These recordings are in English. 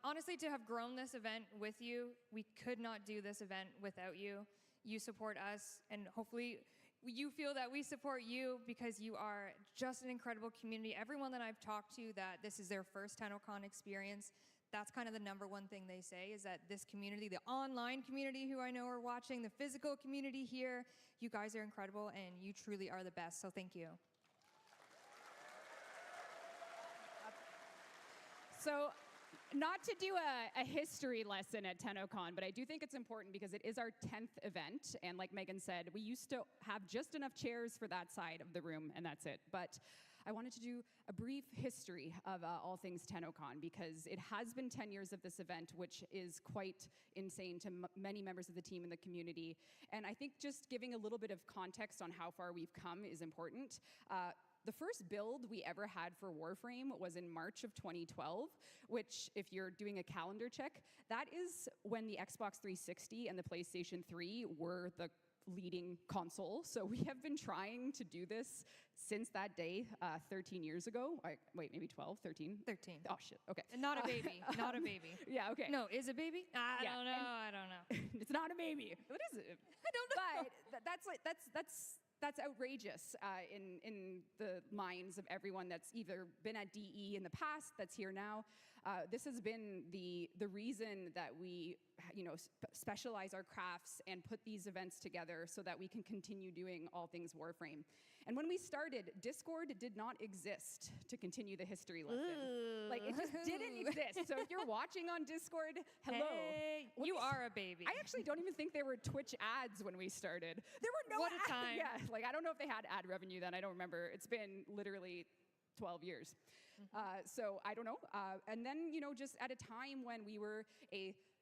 honestly, to have grown this event with you, we could not do this event without you. You support us, and hopefully you feel that we support you because you are just an incredible community. Everyone that I've talked to that this is their first Tennocon experience, that's kind of the number one thing they say, is that this community, the online community who I know are watching, the physical community here, you guys are incredible and you truly are the best, so thank you. So, not to do a history lesson at Tennocon, but I do think it's important because it is our 10th event, and like Megan said, we used to have just enough chairs for that side of the room, and that's it. But I wanted to do a brief history of all things Tennocon because it has been 10 years of this event, which is quite insane to many members of the team and the community. And I think just giving a little bit of context on how far we've come is important. The first build we ever had for Warframe was in March of 2012, which, if you're doing a calendar check, that is when the Xbox 360 and the PlayStation 3 were the leading console. So we have been trying to do this since that day, 13 years ago. Wait, maybe 12, 13? 13. Oh, shit, okay. And not a baby, not a baby. Yeah, okay. No, is a baby? I don't know. It's not a baby. What is it? I don't know. But that's outrageous in the minds of everyone that's either been at DE in the past, that's here now. This has been the reason that we specialize our crafts and put these events together so that we can continue doing all things Warframe. And when we started, Discord did not exist to continue the history lesson. Ooh. Like, it just didn't exist. So if you're watching on Discord, hello. Hey, you are a baby. I actually don't even think there were Twitch ads when we started. There were no What a ads. time. Yeah, like I don't know if they had ad revenue then. I don't remember. It's been literally 12 years. So I don't know. And then, just at a time when we were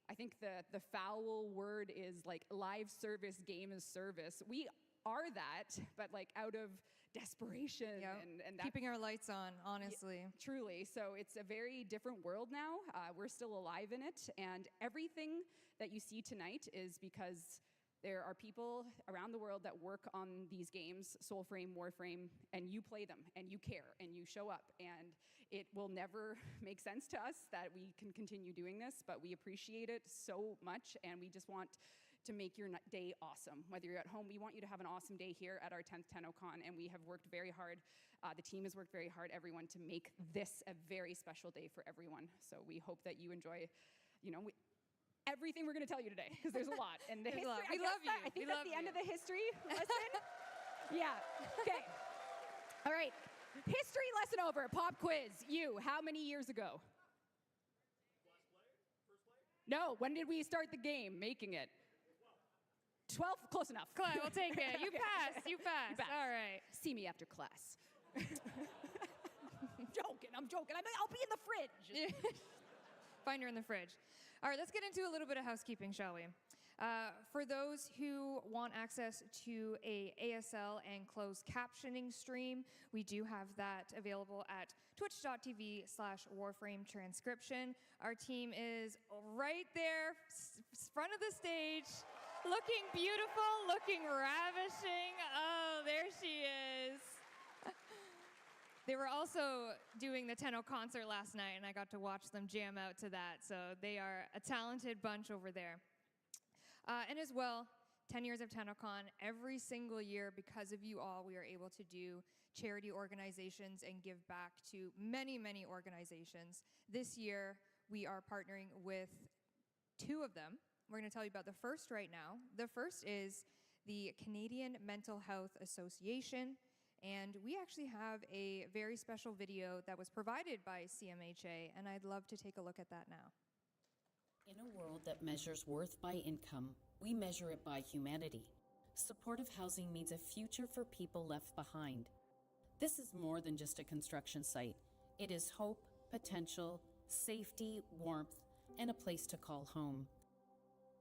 I think the foul word is like live service, game as service. We are that, but like out of desperation. Yep. And keeping our lights on, honestly. Yeah, truly. So it's a very different world now. We're still alive in it. And everything that you see tonight is because there are people around the world that work on these games, Soulframe, Warframe, and you play them, and you care, and you show up. And it will never make sense to us that we can continue doing this, but we appreciate it so much, and we just want to make your day awesome. Whether you're at home, we want you to have an awesome day here at our 10th Tennocon, and we have worked very hard. The team has worked very hard, everyone, to make this a very special day for everyone. So we hope that you enjoy, everything we're going to tell you today, because there's a lot. And the history, we love you. I think that's the end of the history lesson. Yeah. Okay. All right. History lesson over. Pop quiz. How many years ago? Last player? First player? No. When did we start the game, making it? 12? Close enough. Clay, we'll take it. You Okay. passed. You passed. All right. See me after class. I'm joking. I'll be in the fridge. Find her in the fridge. All right, let's get into a little bit of housekeeping, shall we? For those who want access to a ASL and closed captioning stream, we do have that available at twitch.tv/Warframe transcription. Our team is right there, front of the stage, looking beautiful, looking ravishing. Oh, there she is. They were also doing the Tenno concert last night, and I got to watch them jam out to that. So they are a talented bunch over there. And as well, 10 years of Tennocon, every single year, because of you all, we are able to do charity organizations and give back to many, many organizations. This year, we are partnering with 2 of them. We're going to tell you about the first right now. The first is the Canadian Mental Health Association. And we actually have a very special video that was provided by CMHA, and I'd love to take a look at that now. In a world that measures worth by income, we measure it by humanity. Supportive housing means a future for people left behind. This is more than just a construction site. It is hope, potential, safety, warmth, and a place to call home.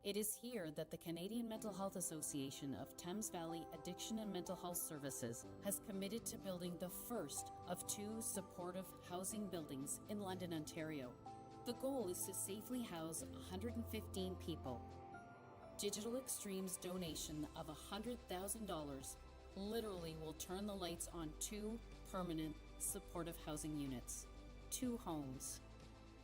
It is here that the Canadian Mental Health Association of Thames Valley Addiction and Mental Health Services has committed to building the first of 2 supportive housing buildings in London, Ontario. The goal is to safely house 115 people. Digital Extreme's donation of $100,000 literally will turn the lights on 2 permanent supportive housing units, 2 homes.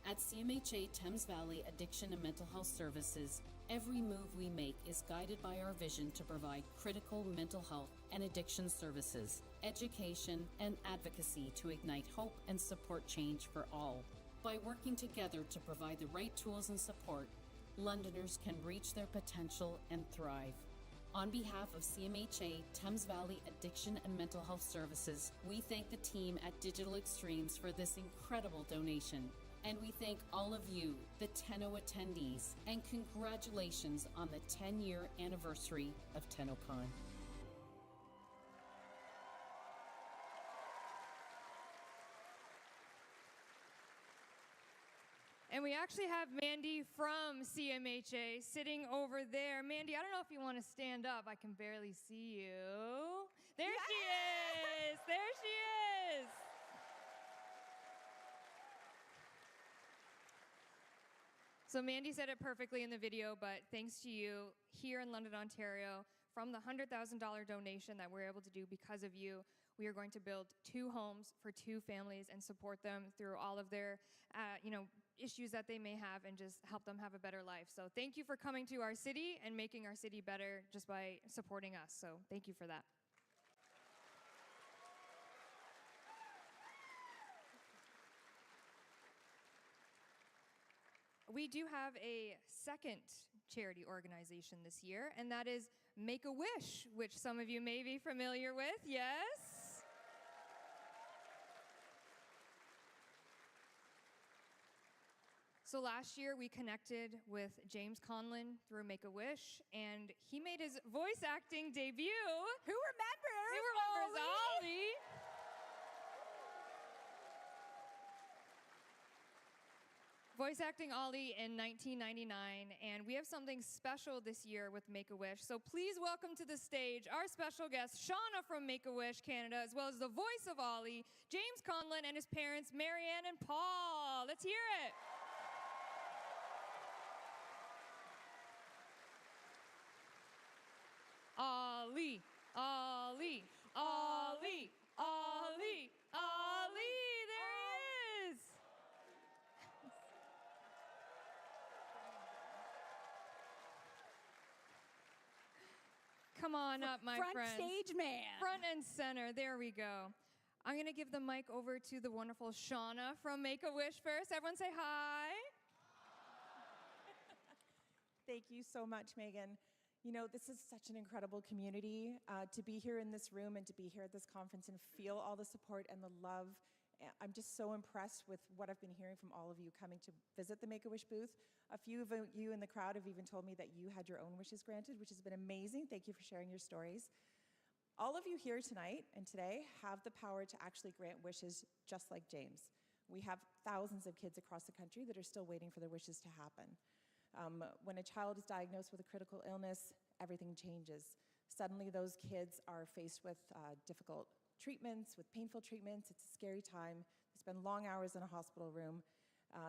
At CMHA Thames Valley Addiction and Mental Health Services, every move we make is guided by our vision to provide critical mental health and addiction services, education, and advocacy to ignite hope and support change for all. By working together to provide the right tools and support, Londoners can reach their potential and thrive. On behalf of CMHA Thames Valley Addiction and Mental Health Services, we thank the team at Digital Extremes for this incredible donation. And we thank all of you, the Tenno attendees, and congratulations on the 10-year anniversary of Tennocon. And we actually have Mandy from CMHA sitting over there. Mandy, I don't know if you want to stand up. I can barely see you. There she is. There she is. So Mandy said it perfectly in the video, but thanks to you here in London, Ontario, from the $100,000 donation that we're able to do because of you, we are going to build 2 homes for 2 families and support them through all of their, issues that they may have and just help them have a better life. So thank you for coming to our city and making our city better just by supporting us. So thank you for that. We do have a second charity organization this year, and that is Make-A-Wish, which some of you may be familiar with, yes? So last year we connected with James Conlon through Make-A-Wish, and he made his voice acting debut. Who remembers? Who remembers Ollie? Voice acting Ollie in 1999, and we have something special this year with Make-A-Wish. So please welcome to the stage our special guest, Shauna from Make-A-Wish Canada, as well as the voice of Ollie, James Conlon, and his parents, Marianne and Paul. Let's hear it. Ollie, Ollie, Ollie, Ollie, Ollie, there he is. Come on up, my Front friends. stage man. Front and center, there we go. I'm gonna give the mic over to the wonderful Shauna from Make-A-Wish first. Everyone say hi. Thank you so much, Megan. You know, this is such an incredible community. To be here in this room and to be here at this conference and feel all the support and the love. I'm just so impressed with what I've been hearing from all of you coming to visit the Make-A-Wish booth. A few of you in the crowd have even told me that you had your own wishes granted, which has been amazing. Thank you for sharing your stories. All of you here tonight and today have the power to actually grant wishes just like James. We have thousands of kids across the country that are still waiting for their wishes to happen. When a child is diagnosed with a critical illness, everything changes. Suddenly those kids are faced with difficult treatments, with painful treatments. It's a scary time. They spend long hours in a hospital room.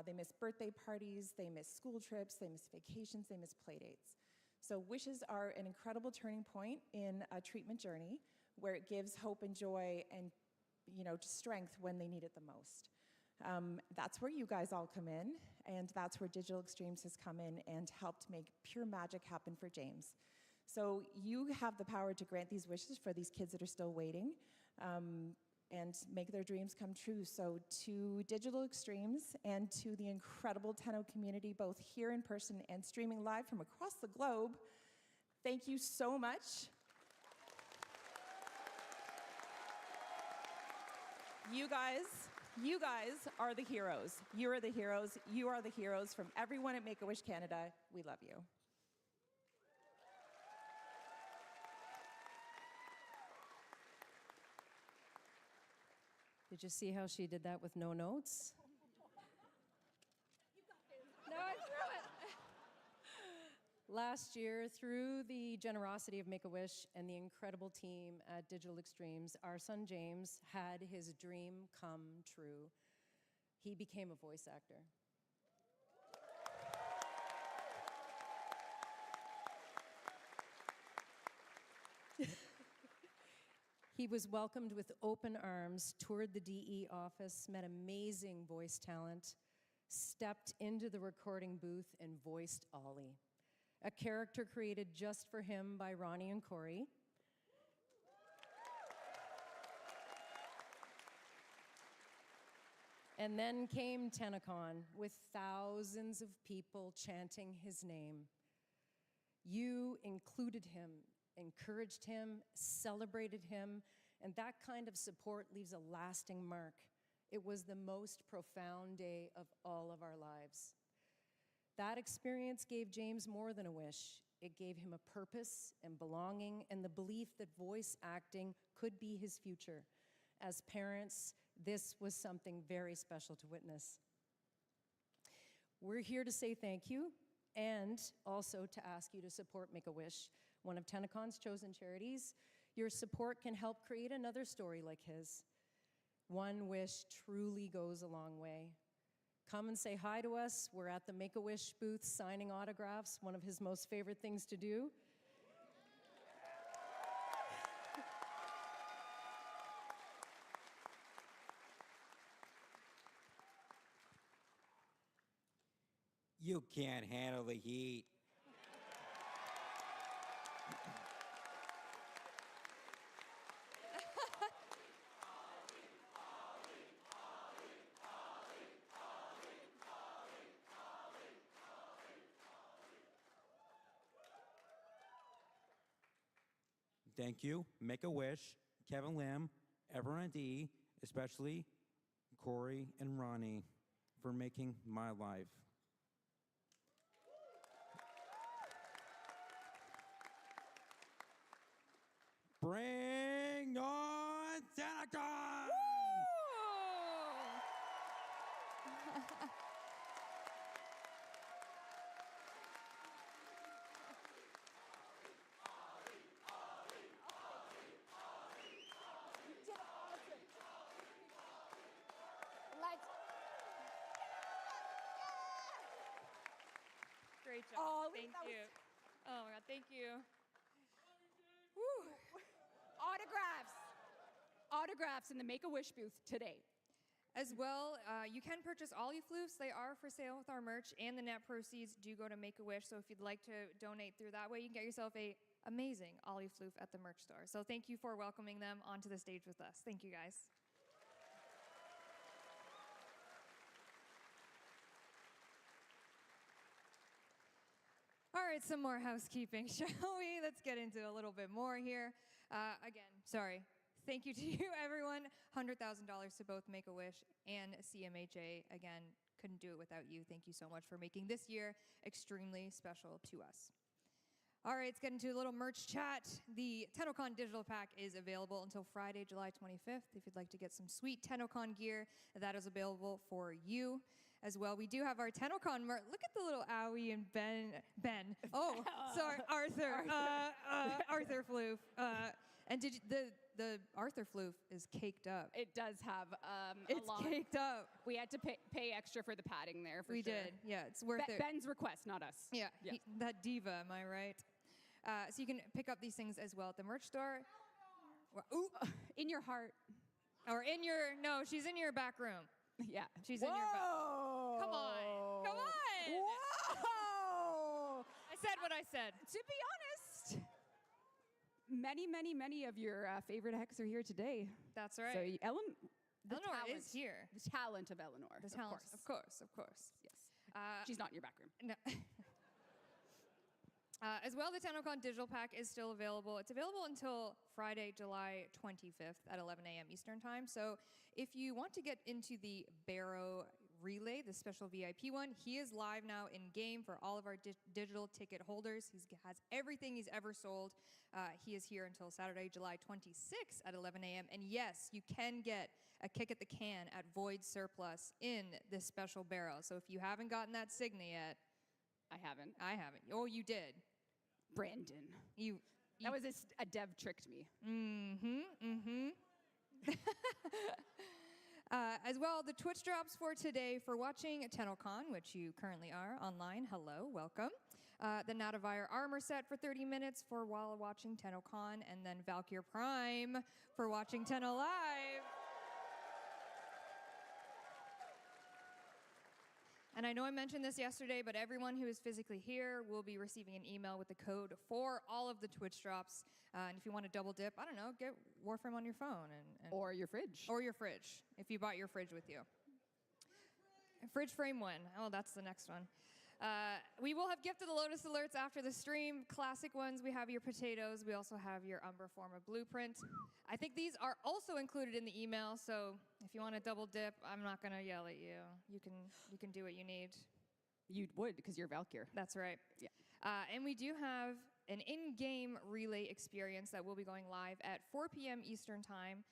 They miss birthday parties, they miss school trips, they miss vacations, they miss play dates. So wishes are an incredible turning point in a treatment journey where it gives hope and joy and strength when they need it the most. That's where you guys all come in, and that's where Digital Extremes has come in and helped make pure magic happen for James. So you have the power to grant these wishes for these kids that are still waiting and make their dreams come true. So to Digital Extremes and to the incredible Tenno community, both here in person and streaming live from across the globe, thank you so much. You guys are the heroes. You are the heroes. You are the heroes from everyone at Make-A-Wish Canada. We love you. Did you see how she did that with no notes? No, I threw it. Last year, through the generosity of Make-A-Wish and the incredible team at Digital Extremes, our son James had his dream come true. He became a voice actor. He was welcomed with open arms, toured the DE office, met amazing voice talent, stepped into the recording booth and voiced Ollie, a character created just for him by Ronnie and Corey. And then came Tennocon with thousands of people chanting his name. You included him, encouraged him, celebrated him, and that kind of support leaves a lasting mark. It was the most profound day of all of our lives. That experience gave James more than a wish. It gave him a purpose and belonging and the belief that voice acting could be his future. As parents, this was something very special to witness. We're here to say thank you and also to ask you to support Make-A-Wish, one of Tennocon's chosen charities. Your support can help create another story like his. One wish truly goes a long way. Come and say hi to us. We're at the Make-A-Wish booth signing autographs, one of his most favorite things to do. You can't handle the heat. Thank you, Make-A-Wish, Kevin Lamb, everyone at D, especially Corey and Ronnie, for making my life. Bring on Tennocon! Great job. Thank you. Oh my God, thank you. Woo. Autographs in the Make-A-Wish booth today. As well, you can purchase all you floofs. They are for sale with our merch, and the net proceeds do go to Make-A-Wish. So if you'd like to donate through that way, you can get yourself a amazing Ollie floof at the merch store. So thank you for welcoming them onto the stage with us. Thank you, guys. All right, some more housekeeping, shall we? Let's get into a little bit more here. Again, sorry. Thank you to you, everyone. $100,000 to both Make-A-Wish and CMHA. Again, couldn't do it without you. Thank you so much for making this year extremely special to us. All right, let's get into a little merch chat. The Tennocon digital pack is available until Friday, July 25th. If you'd like to get some sweet Tennocon gear, that is available for you as well. We do have our Tennocon merch. Look at the little Owie and Ben. Oh, sorry, Arthur. Arthur floof. And the Arthur floof is caked up. It does have It's a lot. caked up. We had to pay extra for the padding there. For We sure. did. Yeah, it's worth it. Ben's request, not us. Yeah, Yeah. that diva, am I right? So you can pick up these things as well at the merch store. Ooh, In your heart. or in your, no, she's in your back room. Yeah. She's in your back. Come on. Come on. Whoa! I said what I said. To be honest, many of your favorite hacks are here today. That's right. So Eleanor is here. The talent of Eleanor. The talent, of course. Yes. Uh, She's not in your back room. No. As well, the Tennocon digital pack is still available. It's available until Friday, July 25th at 11 a.m. Eastern time. So if you want to get into the Barrow Relay, the special VIP one, he is live now in-game for all of our digital ticket holders. He has everything he's ever sold. He is here until Saturday, July 26th at 11 a.m. And yes, you can get a kick at the can at Void Surplus in this special barrel. So if you haven't gotten that Signa yet, I haven't. I haven't. Oh, you did. Brandon. That was a dev tricked me. As well, the Twitch drops for today for watching Tennocon, which you currently are online. Hello, welcome. The Natavire armor set for 30 minutes for while watching Tennocon, and then Valkyr Prime for watching Tenno Live. And I know I mentioned this yesterday, but everyone who is physically here will be receiving an email with the code for all of the Twitch drops. And if you want to double dip, I don't know, get Warframe on your phone. Or your fridge. Or your fridge, if you brought your fridge with you. Fridge frame 1. Oh, that's the next one. We will have gifted the Lotus Alerts after the stream. Classic ones, we have your potatoes. We also have your Umbra Forma blueprint. I think these are also included in the email, so if you want to double dip, I'm not going to yell at you. You can do what you need. You would, because you're Valkyr. That's right. Yeah. And we do have an in-game relay experience that will be going live at 4 p.m. Eastern Time.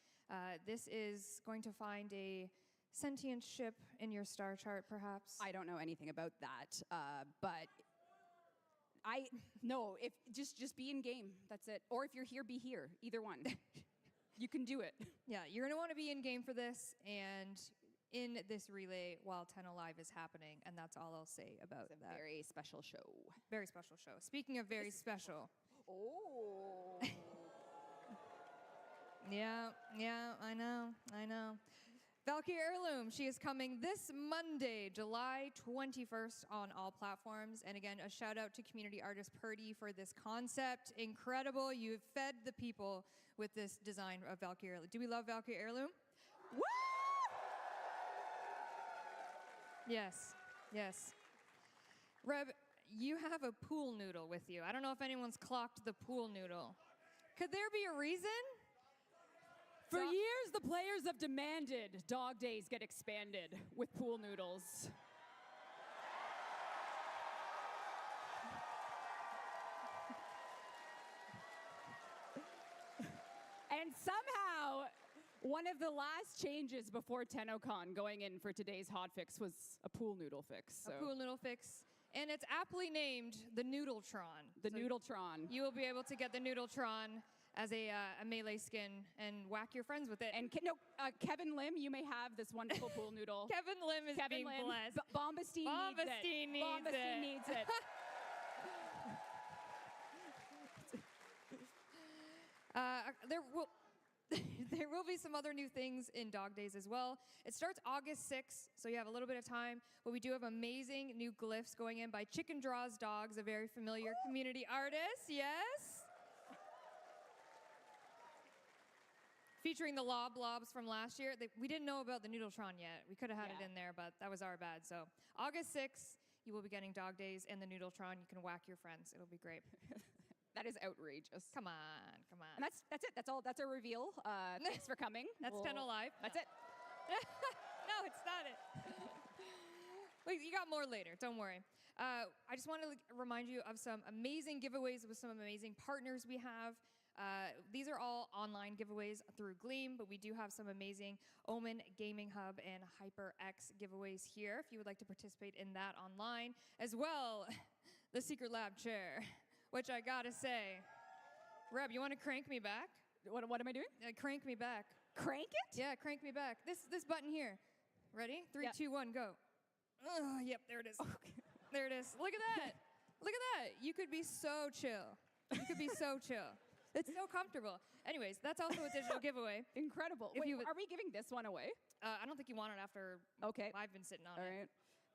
This is going to find a sentient ship in your star chart, perhaps? I don't know anything about that, but if just be in game. That's it. Or if you're here, be here. Either one. You can do it. Yeah, you're gonna want to be in game for this and in this relay while 10 Alive is happening, and that's all I'll say about It's a that. very special show. Very special show. Speaking of very special. Oh. Yeah, I know. Valkyrie Heirloom, she is coming this Monday, July 21st on all platforms. And again, a shout out to community artist Purdy for this concept. Incredible. You've fed the people with this design of Valkyrie Heirloom. Do we love Valkyrie Heirloom? Woo! Yes. Reb, you have a pool noodle with you. I don't know if anyone's clocked the pool noodle. Could there be a reason? For years, the players have demanded dog days get expanded with pool noodles. And somehow, one of the last changes before Tennocon going in for today's hotfix was a pool noodle fix. So. A pool noodle fix. And it's aptly named the Noodletron. The Noodletron. You will be able to get the Noodletron as a melee skin and whack your friends with it. And Kevin Lim, you may have this wonderful pool noodle. Kevin Lim is being blessed. Bombastine needs it. There will be some other new things in Dog Days as well. It starts August 6th, so you have a little bit of time. But we do have amazing new glyphs going in by Chicken Draws Dogs, a very familiar community artist. Yes. Featuring the Lob Lobs from last year. We didn't know about the Noodletron yet. We could have had it in there, but that was our bad. So August 6th, you will be getting Dog Days and the Noodletron. You can whack your friends. It'll be great. That is outrageous. Come on. And that's it. That's all. That's our reveal. Thanks for coming. That's 10 Alive. That's it. No, it's not it. Wait, you got more later. Don't worry. I just want to remind you of some amazing giveaways with some amazing partners we have. These are all online giveaways through Gleam, but we do have some amazing Omen Gaming Hub and HyperX giveaways here if you would like to participate in that online. As well, the Secret Lab chair, which I gotta say, Reb, you want to crank me back? What am I doing? Crank me back. Crank it? Yeah, crank me back. This button here. Ready? 3, 2, 1, go. Yep, there it is. Okay. There it is. Look at that. Look at that. You could be so chill. You could be so chill. It's so comfortable. Anyways, that's also a digital giveaway. Incredible. Wait, are we giving this one away? I don't think you want it after I've been sitting on it. All right.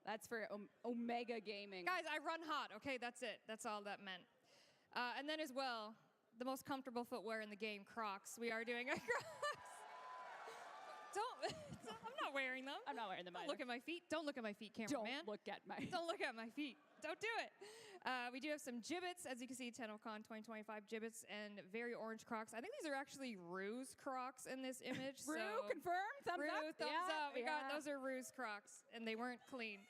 That's for Omega Gaming. Guys, I run hot, okay? That's it. That's all that meant. And then as well, the most comfortable footwear in the game, Crocs. We are doing a Crocs. I'm not wearing them. I'm not wearing them either. Don't look at my feet. Don't look at my feet, cameraman. Don't look at my Don't look at my feet. Don't do it. We do have some gibbets, as you can see, Tennocon 2025 gibbets and very orange Crocs. I think these are actually Ruse Crocs in this image. Rue, confirm, thumbs up. Thumbs up. We got those are Ruse Crocs, and they weren't clean.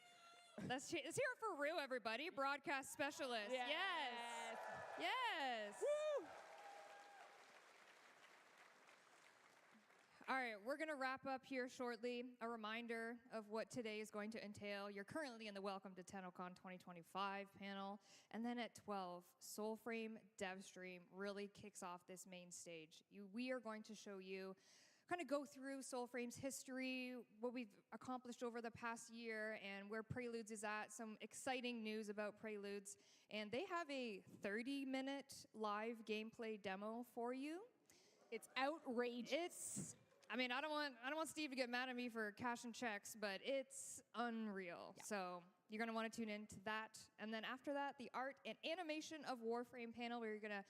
Let's hear it for Rue, everybody. Broadcast specialist. Yes. Woo! All right, we're going to wrap up here shortly. A reminder of what today is going to entail. You're currently in the Welcome to Tennocon 2025 panel. And then at 12, Soulframe DevStream really kicks off this main stage. We are going to show you, kind of go through Soulframe's history, what we've accomplished over the past year, and where Preludes is at, some exciting news about Preludes. And they have a 30-minute live gameplay demo for you. It's outrageous. I don't want Steve to get mad at me for cashing checks, but it's unreal. Yeah. So you're going to want to tune into that. And then after that, the art and animation of Warframe panel, where you're going to,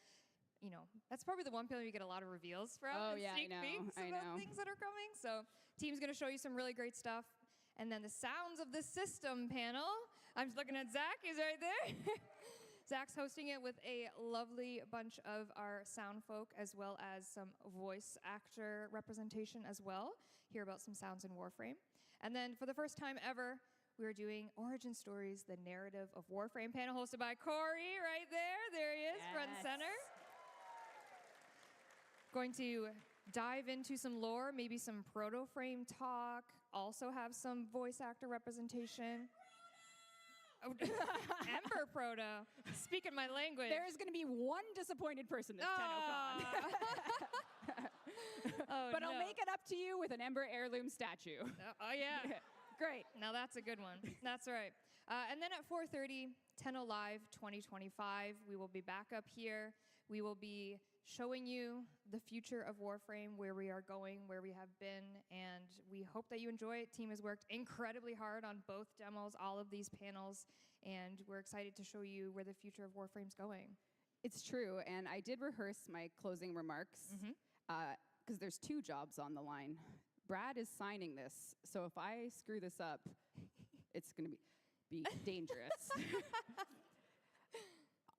that's probably the one panel you get a lot of reveals from. Oh, and yeah, I sneak know, peeks I about know. things that are coming. So team's going to show you some really great stuff. And then the sounds of the system panel. I'm just looking at Zach. He's right there. Zach's hosting it with a lovely bunch of our sound folk, as well as some voice actor representation as well. Hear about some sounds in Warframe. And then for the first time ever, we are doing Origin Stories, the narrative of Warframe panel, hosted by Corey right there. There he is, front and center. Going to dive into some lore, maybe some proto-frame talk, also have some voice actor representation. Oh, Ember Proto, speaking my language. There is going to be one disappointed person this Tennocon. Oh, But no. I'll make it up to you with an Ember heirloom statue. Oh, yeah. Great. Now that's a good one. That's right. And then at 4:30, Tenno Live 2025, we will be back up here. We will be showing you the future of Warframe, where we are going, where we have been, and we hope that you enjoy it. Team has worked incredibly hard on both demos, all of these panels, and we're excited to show you where the future of Warframe's going. It's true, and I did rehearse my closing remarks because there's two jobs on the line. Brad is signing this, so if I screw this up, it's going to be dangerous.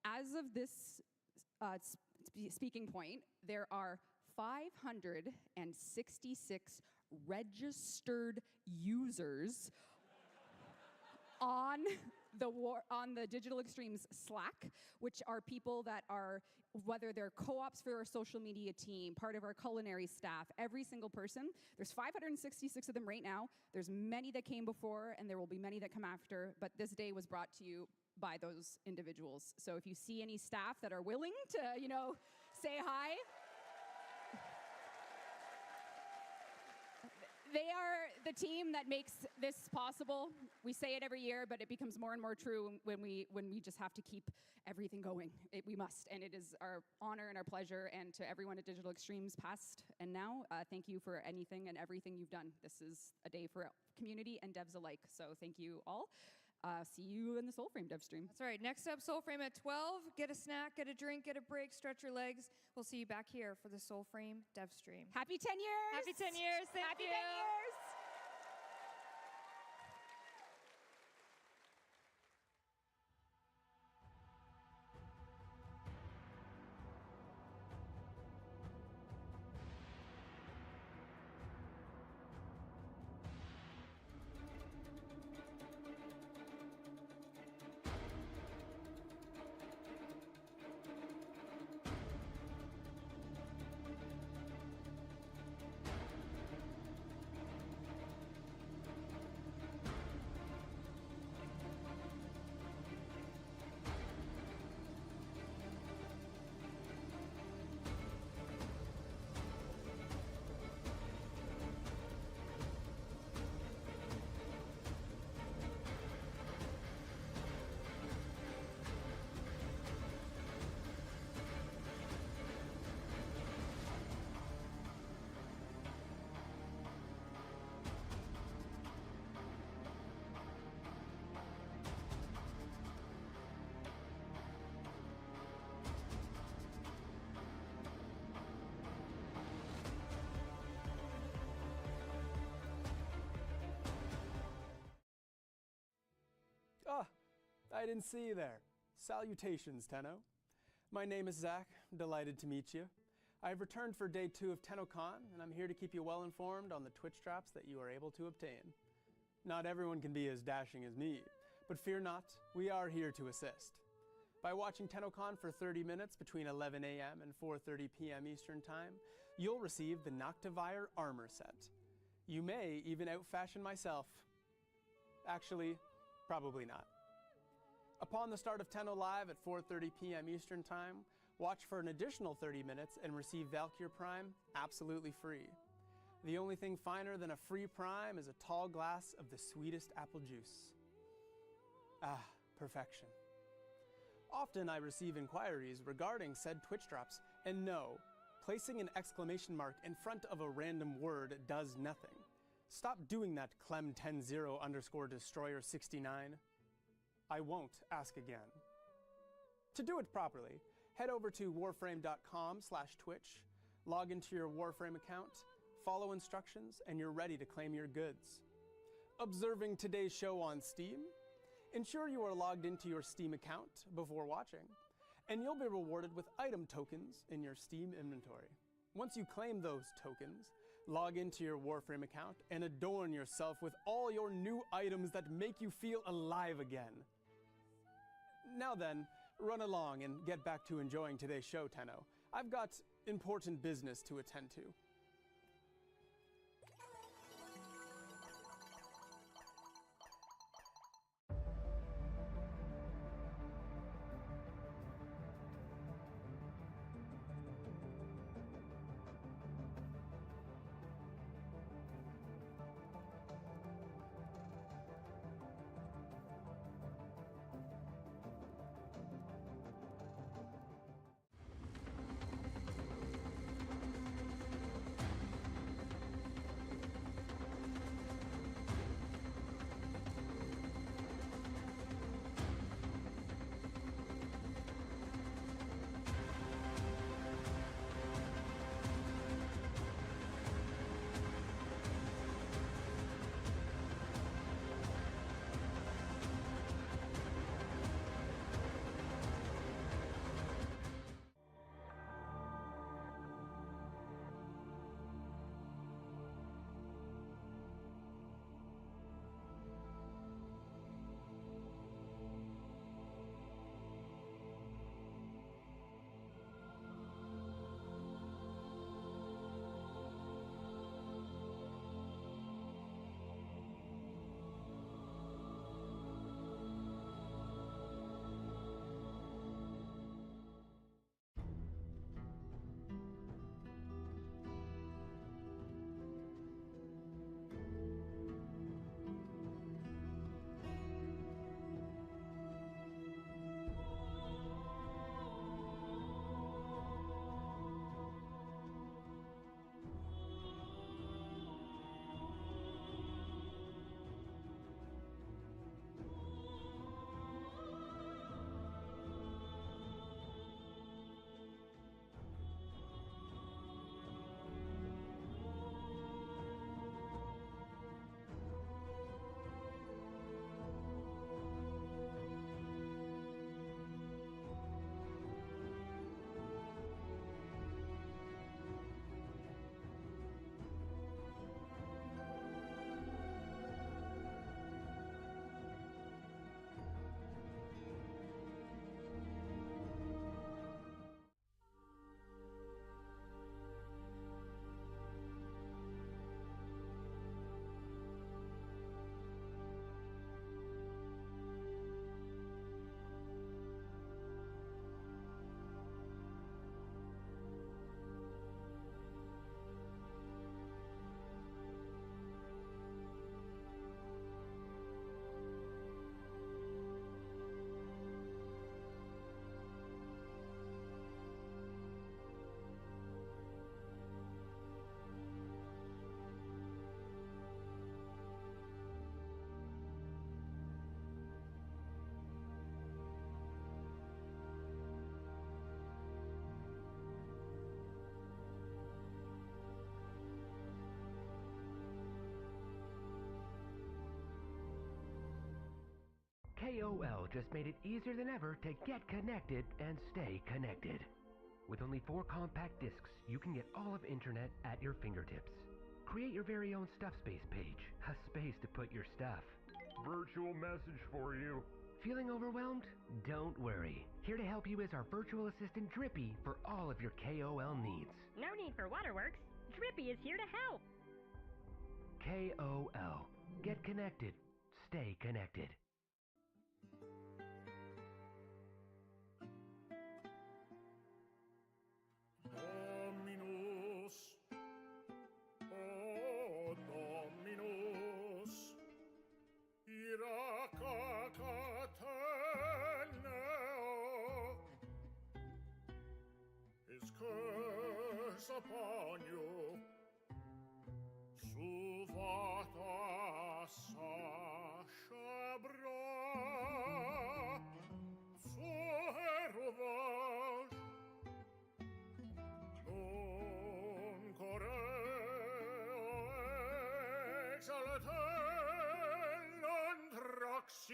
As of this speaking point, there are 566 registered users on the Digital Extremes Slack, which are people that are, whether they're co-ops for our social media team, part of our culinary staff, every single person. There's 566 of them right now. There's many that came before, and there will be many that come after, but this day was brought to you by those individuals. So if you see any staff that are willing to, say hi, they are the team that makes this possible. We say it every year, but it becomes more and more true when we just have to keep everything going. We must, and it is our honor and our pleasure. And to everyone at Digital Extremes, past and now, thank you for anything and everything you've done. This is a day for community and devs alike. So thank you all. See you in the Soulframe dev stream. That's right. Next up, Soulframe at 12. Get a snack, get a drink, get a break, stretch your legs. We'll see you back here for the Soulframe dev stream. Happy 10 years! Happy 10 years. Thank Happy you. 10 years! Ah, I didn't see you there. Salutations, Tenno. My name is Zach. Delighted to meet you. I've returned for day 2 of Tennocon, and I'm here to keep you well informed on the Twitch traps that you are able to obtain. Not everyone can be as dashing as me, but fear not, we are here to assist. By watching Tennocon for 30 minutes between 11 a.m. and 4:30 p.m. Eastern Time, you'll receive the Noctivire armor set. You may even outfashion myself. Actually, probably not. Upon the start of Tenno Live at 4:30 p.m. Eastern Time, watch for an additional 30 minutes and receive Valkyr Prime absolutely free. The only thing finer than a free Prime is a tall glass of the sweetest apple juice. Ah, perfection. Often I receive inquiries regarding said Twitch drops, and no, placing an exclamation mark in front of a random word does nothing. Stop doing that Clem100_destroyer69. I won't ask again. To do it properly, head over to warframe.com/Twitch, log into your Warframe account, follow instructions, and you're ready to claim your goods. Observing today's show on Steam? Ensure you are logged into your Steam account before watching, and you'll be rewarded with item tokens in your Steam inventory. Once you claim those tokens, log into your Warframe account and adorn yourself with all your new items that make you feel alive again. Now then, run along and get back to enjoying today's show, Tenno. I've got important business to attend to. KOL just made it easier than ever to get connected and stay connected. With only 4 compact discs, you can get all of internet at your fingertips. Create your very own Stuff Space page, a space to put your stuff. Virtual message for you. Feeling overwhelmed? Don't worry. Here to help you is our virtual assistant Drippy for all of your KOL needs. No need for waterworks. Drippy is here to help. KOL. Get connected. Stay connected. Dominus. Oh, Dominus. Ira cacateneo. His curse upon you. Suvata Sasha Bra.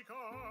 magica.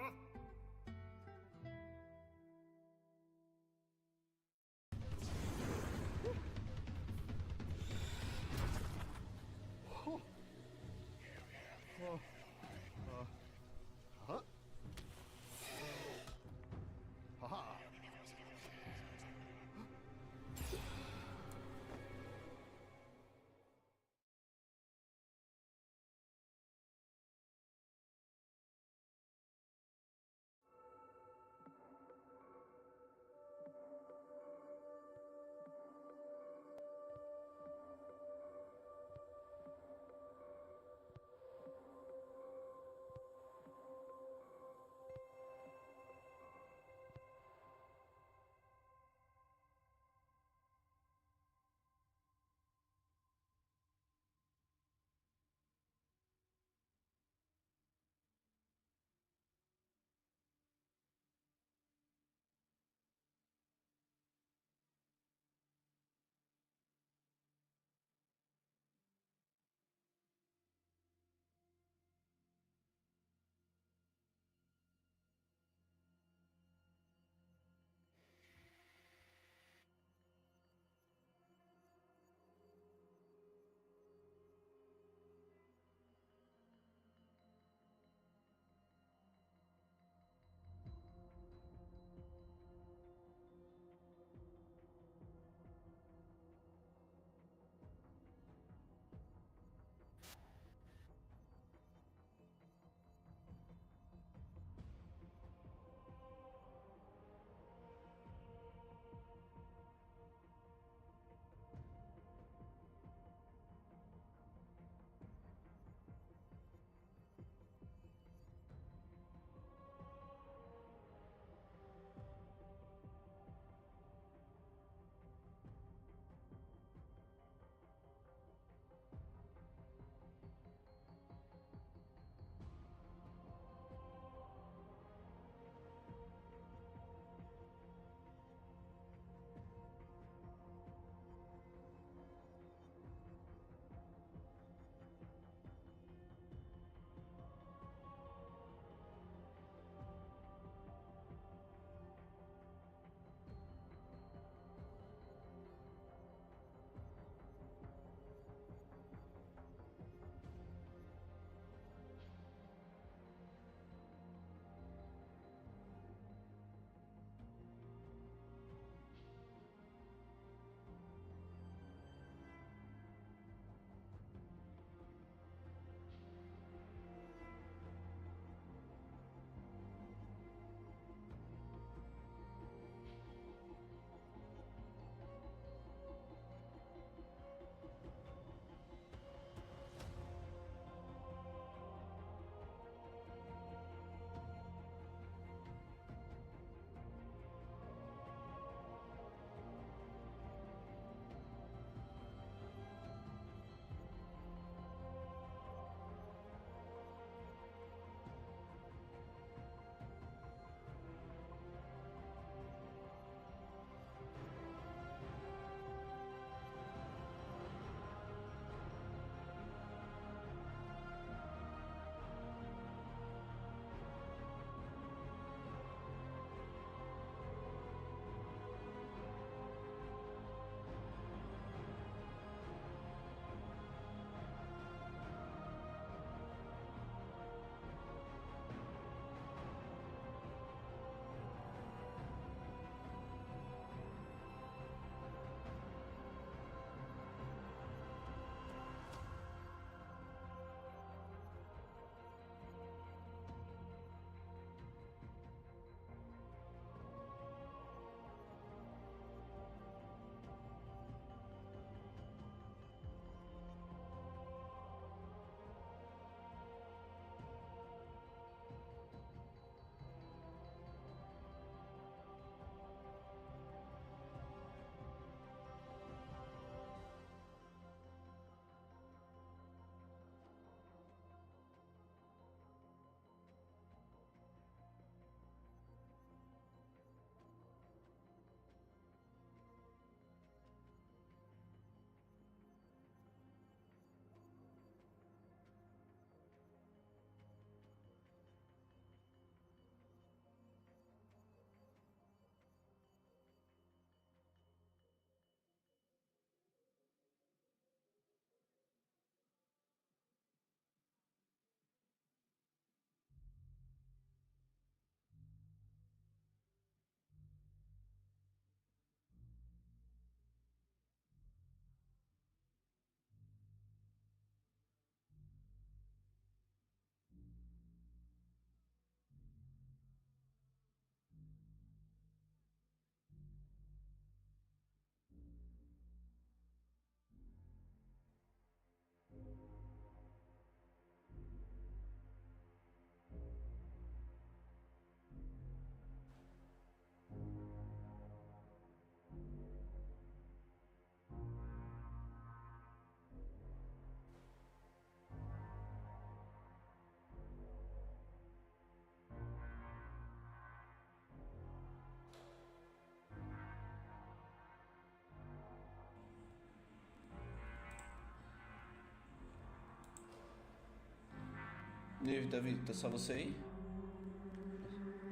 Davi, tá só você aí?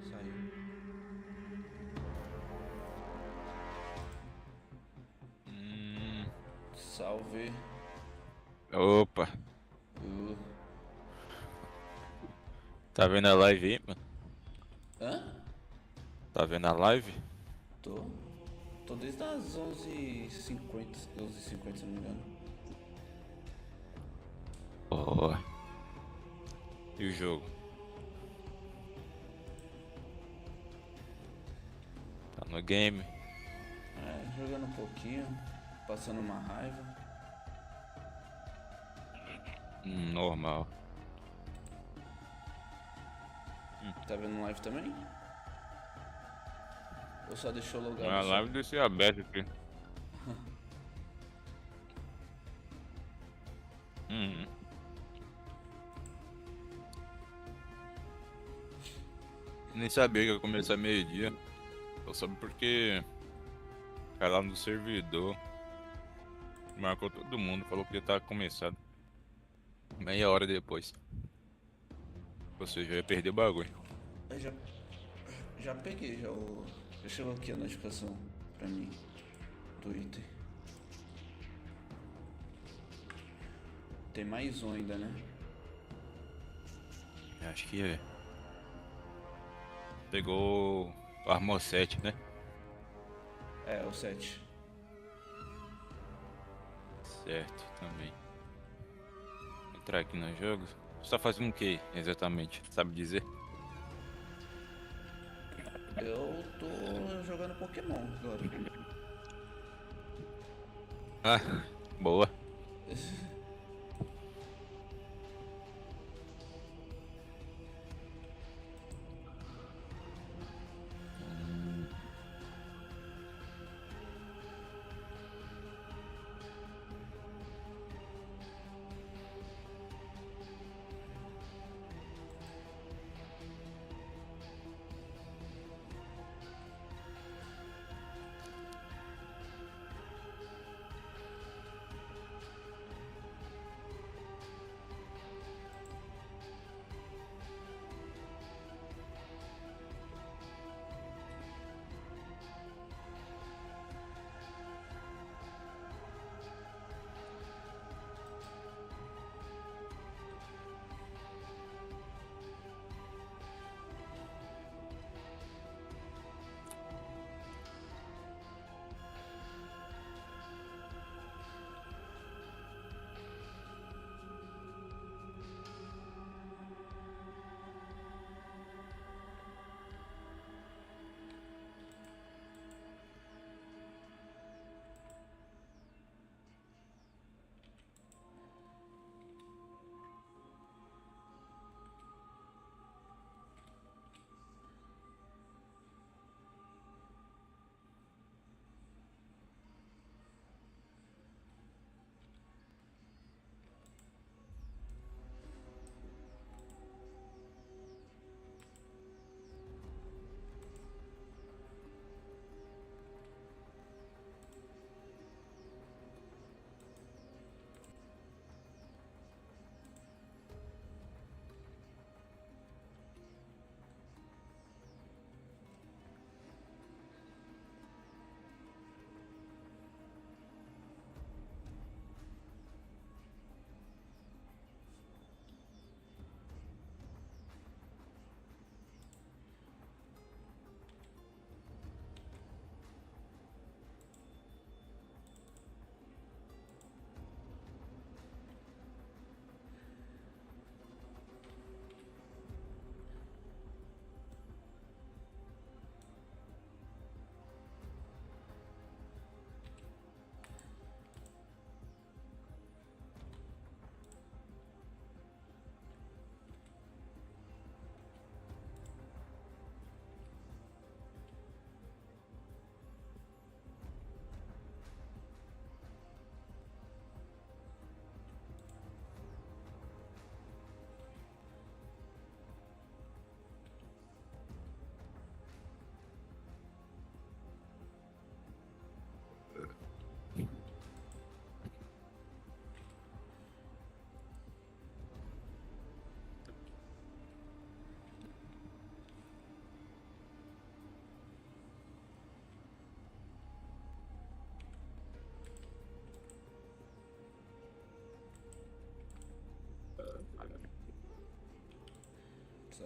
Saiu. Salve. Opa, tá vendo a live aí, mano? Hã? Tá vendo a live? Tô. Tô desde as 11h50, 12h50, se não me engano. Ó. E o jogo? Tá no game? Jogando um pouquinho, passando uma raiva. Normal. Tá vendo live também? Ou só deixou logado? A live deixei aberta aqui. Nem sabia que ia começar meio-dia. Só sabe porque o cara lá no servidor marcou todo mundo, falou que ia estar começado meia hora depois. Ou seja, eu ia perder o bagulho. Eu já peguei, já chegou aqui a notificação pra mim do item. Tem mais um ainda, né? Acho que é. Pegou o Armor 7, né? É, o 7. Certo, também. Entrar aqui no jogo. Você tá fazendo o que exatamente? Sabe dizer? Eu tô jogando Pokémon agora. Ah, boa.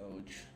Saúde.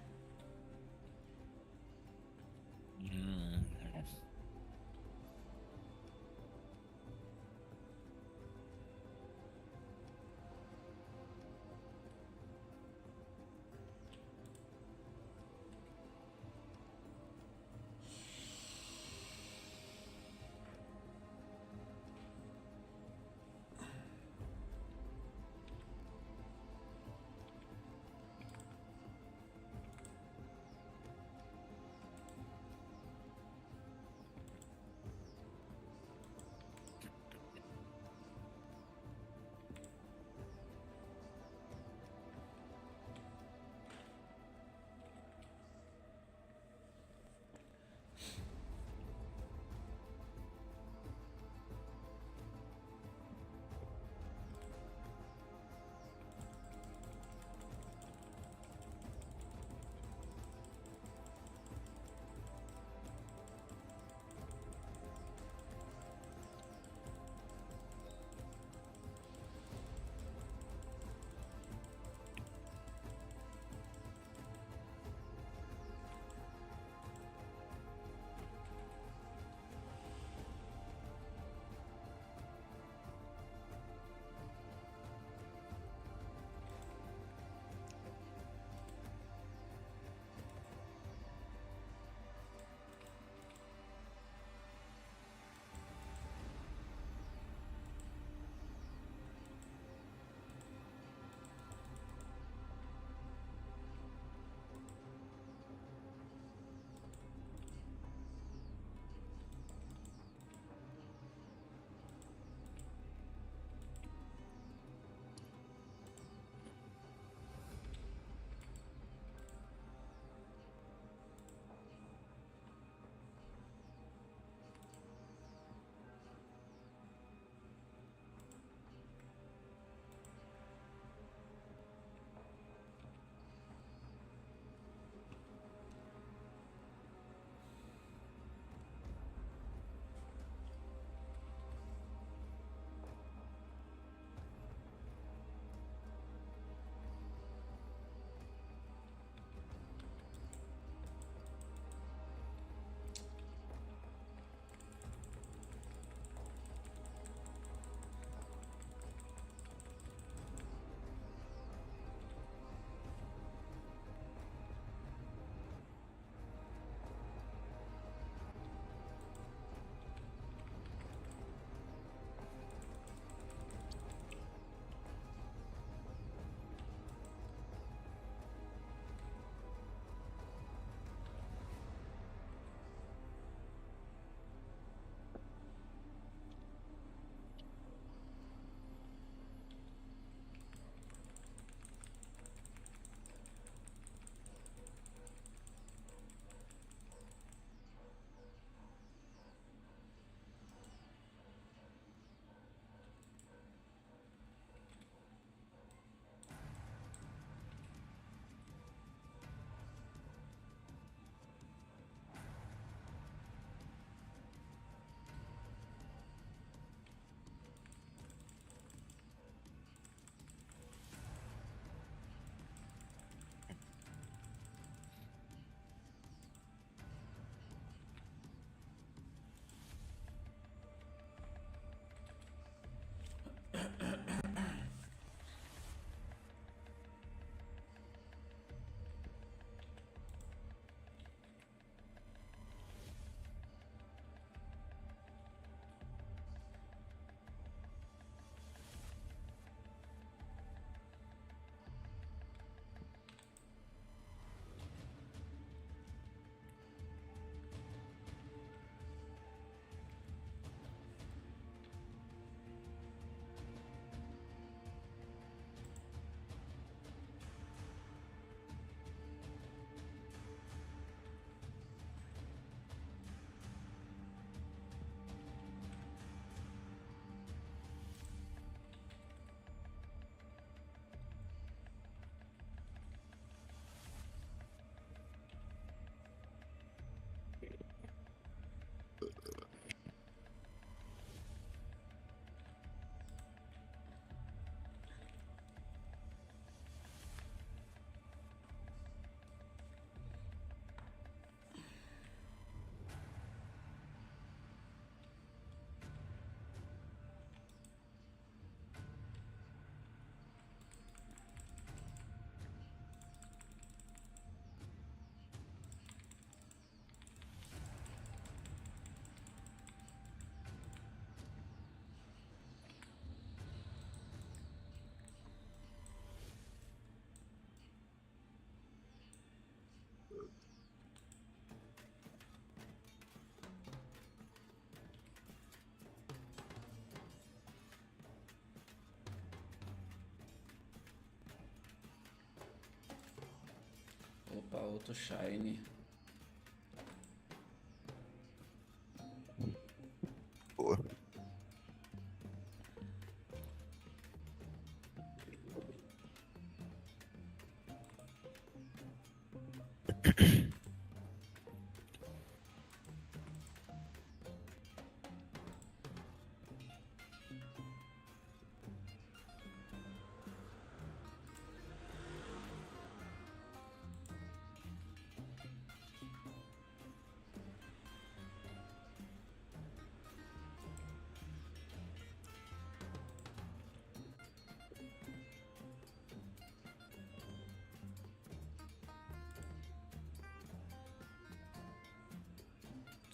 Opa, outro shiny. Boa.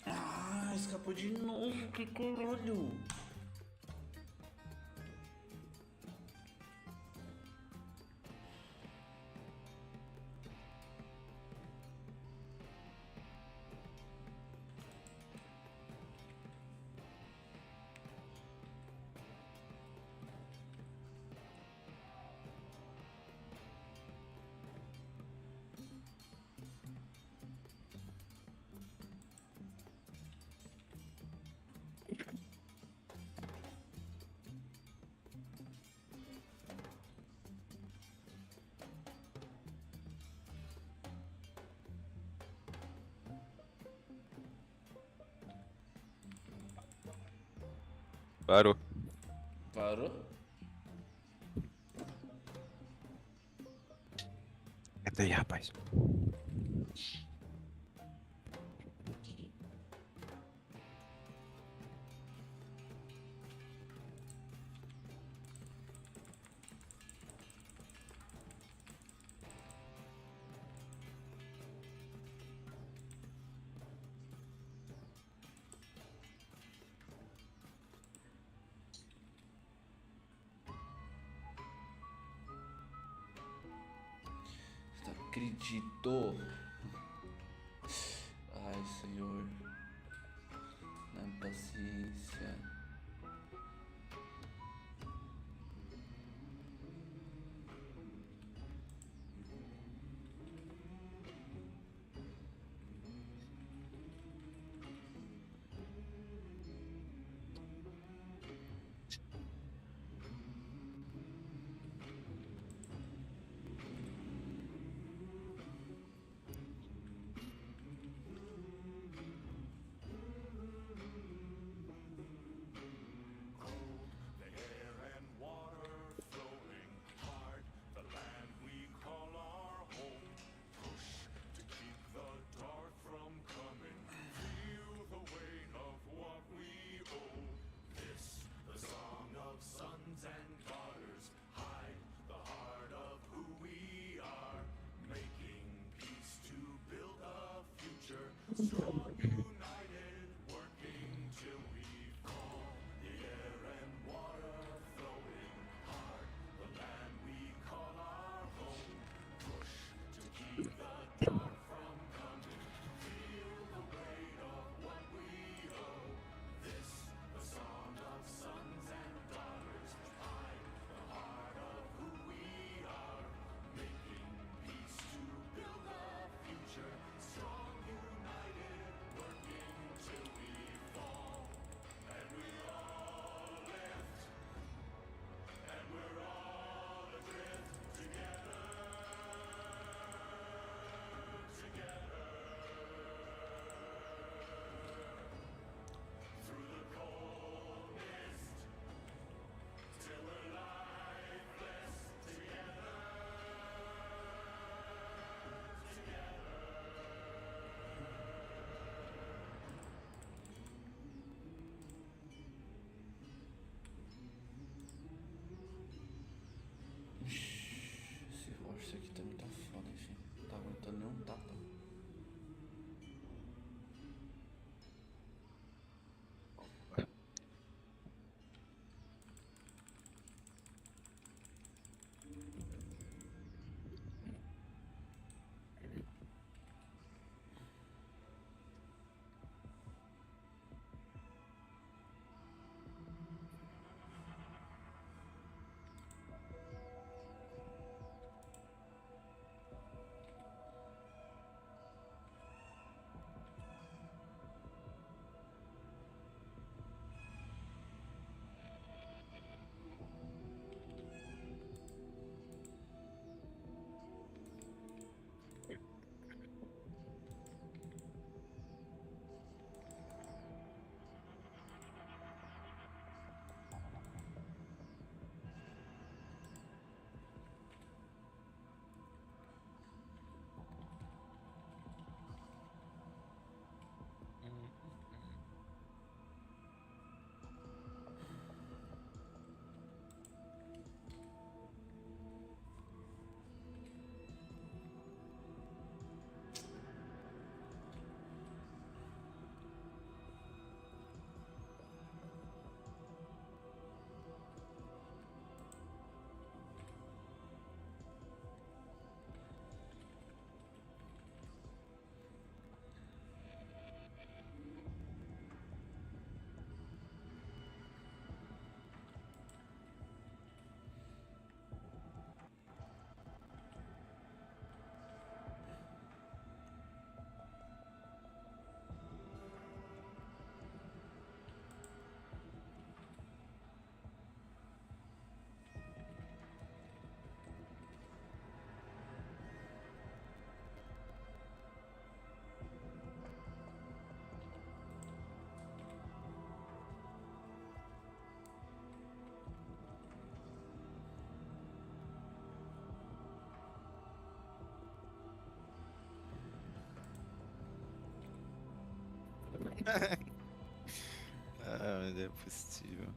Ah, escapou de novo, que caralho. Parou. Parou? Entra aí, rapaz. Não acredito. Ai, Senhor. Dá-me paciência. Ah, não é possível.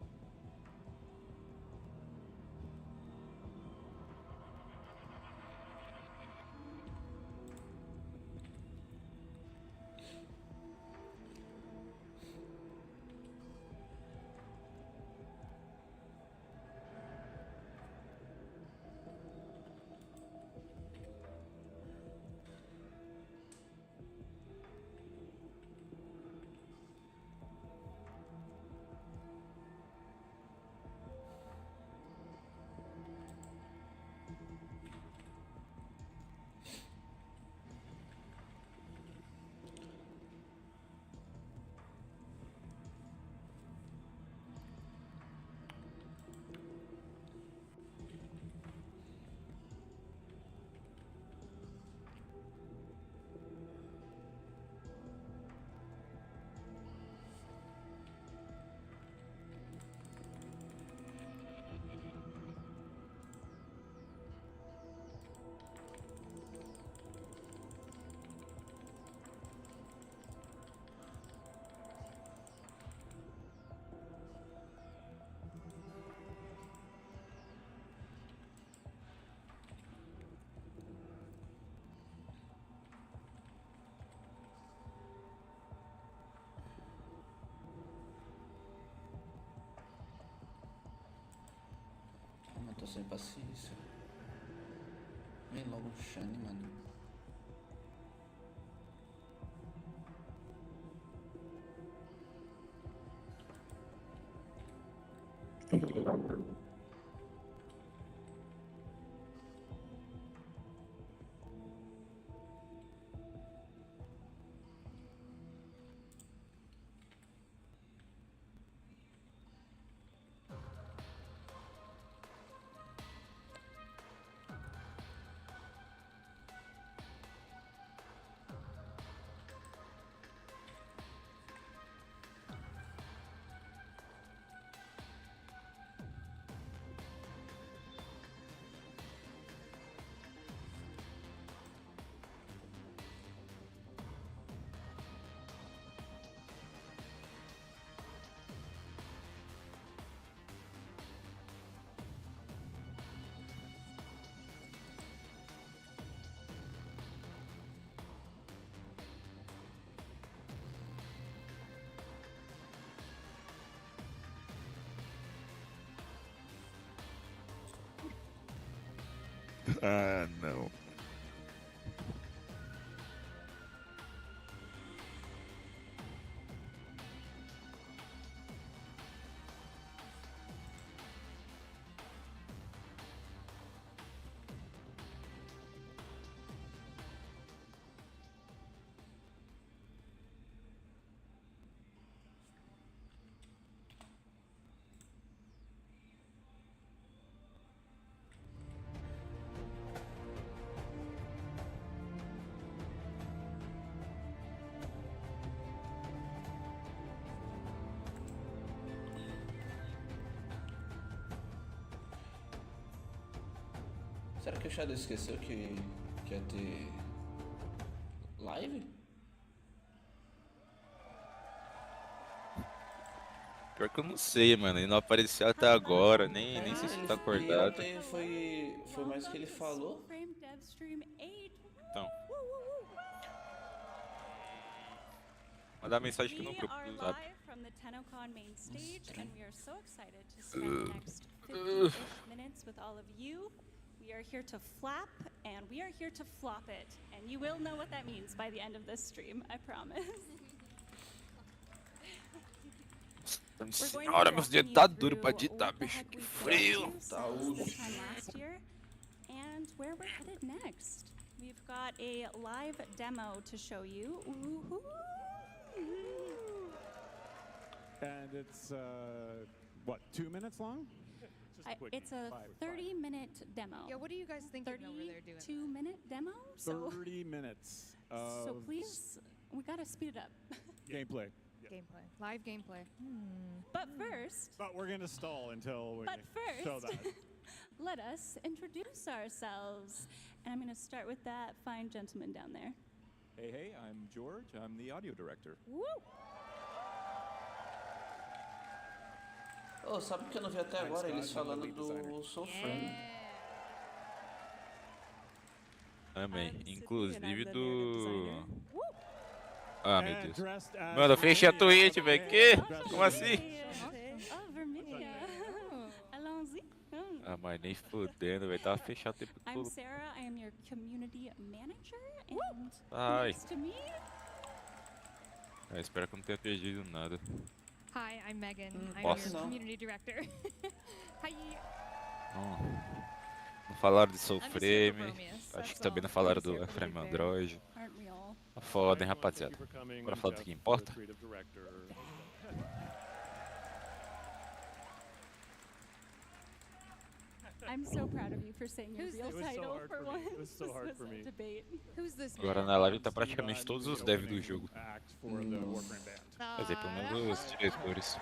Mano, tô sem paciência. Vem logo um Shane, mano. Ah, não. Será que o Shadow esqueceu que ia ter live? Pior que eu não sei, mano. Ele não apareceu até agora, nem sei se tá acordado. Foi mais que ele falou. Soulframe Dev Stream 8. Então. Mandar mensagem aqui no grupo We are do Zap. live from the Tennocon main stage, and we are so excited to spend the next 50-ish minutes with all of you. We are here to flap, and we are here to flop it, and you will know what that means by the end of this stream, I promise. Senhora, meus dedos tá duro pra digitar, bicho. Que frio. This time last year, and where we're headed next. We've got a live demo to show you. Ooh-hoo. And it's, what, 2 minutes long? It's a 30-minute demo. Yeah, what are you guys thinking over there doing? 32-minute demo? 30 minutes of So please, we gotta speed it up. gameplay. Gameplay. Live gameplay. But first, But we're going to stall until we show that. let us introduce ourselves. And I'm gonna start with that fine gentleman down there. Hey, I'm George. I'm the audio director. Woo! Oh, sabe o que eu não vi até agora? Eles falando do Soulframe. Também. Inclusive do... Ah, meu Deus. Mano, eu fechei a Vermília, Twitch, velho. Que? Como assim? Oh, Vermília. Allons-y. Ah, mas nem fudendo, velho. Tava fechado o tempo I'm todo. Sarah. I am your community manager, and Ai. nice to meet. Espero que eu não tenha perdido nada. Hi, I'm Megan. I'm Bosta. your community director. Hi. Não falaram de I'm just Soulframe. here for Bromius, Acho that's que também não all. falaram I'm do just here for Warframe Big Android. Aren't we all? Tá foda, hein, rapaziada. Agora fala do que importa. I'm so proud of you for saying your Who's real this? title for once. It was so hard This for was a me. debate. Who's this Agora man? na live tá praticamente todos os devs do jogo. For the Warframe band. Quer dizer, pelo menos os diretores.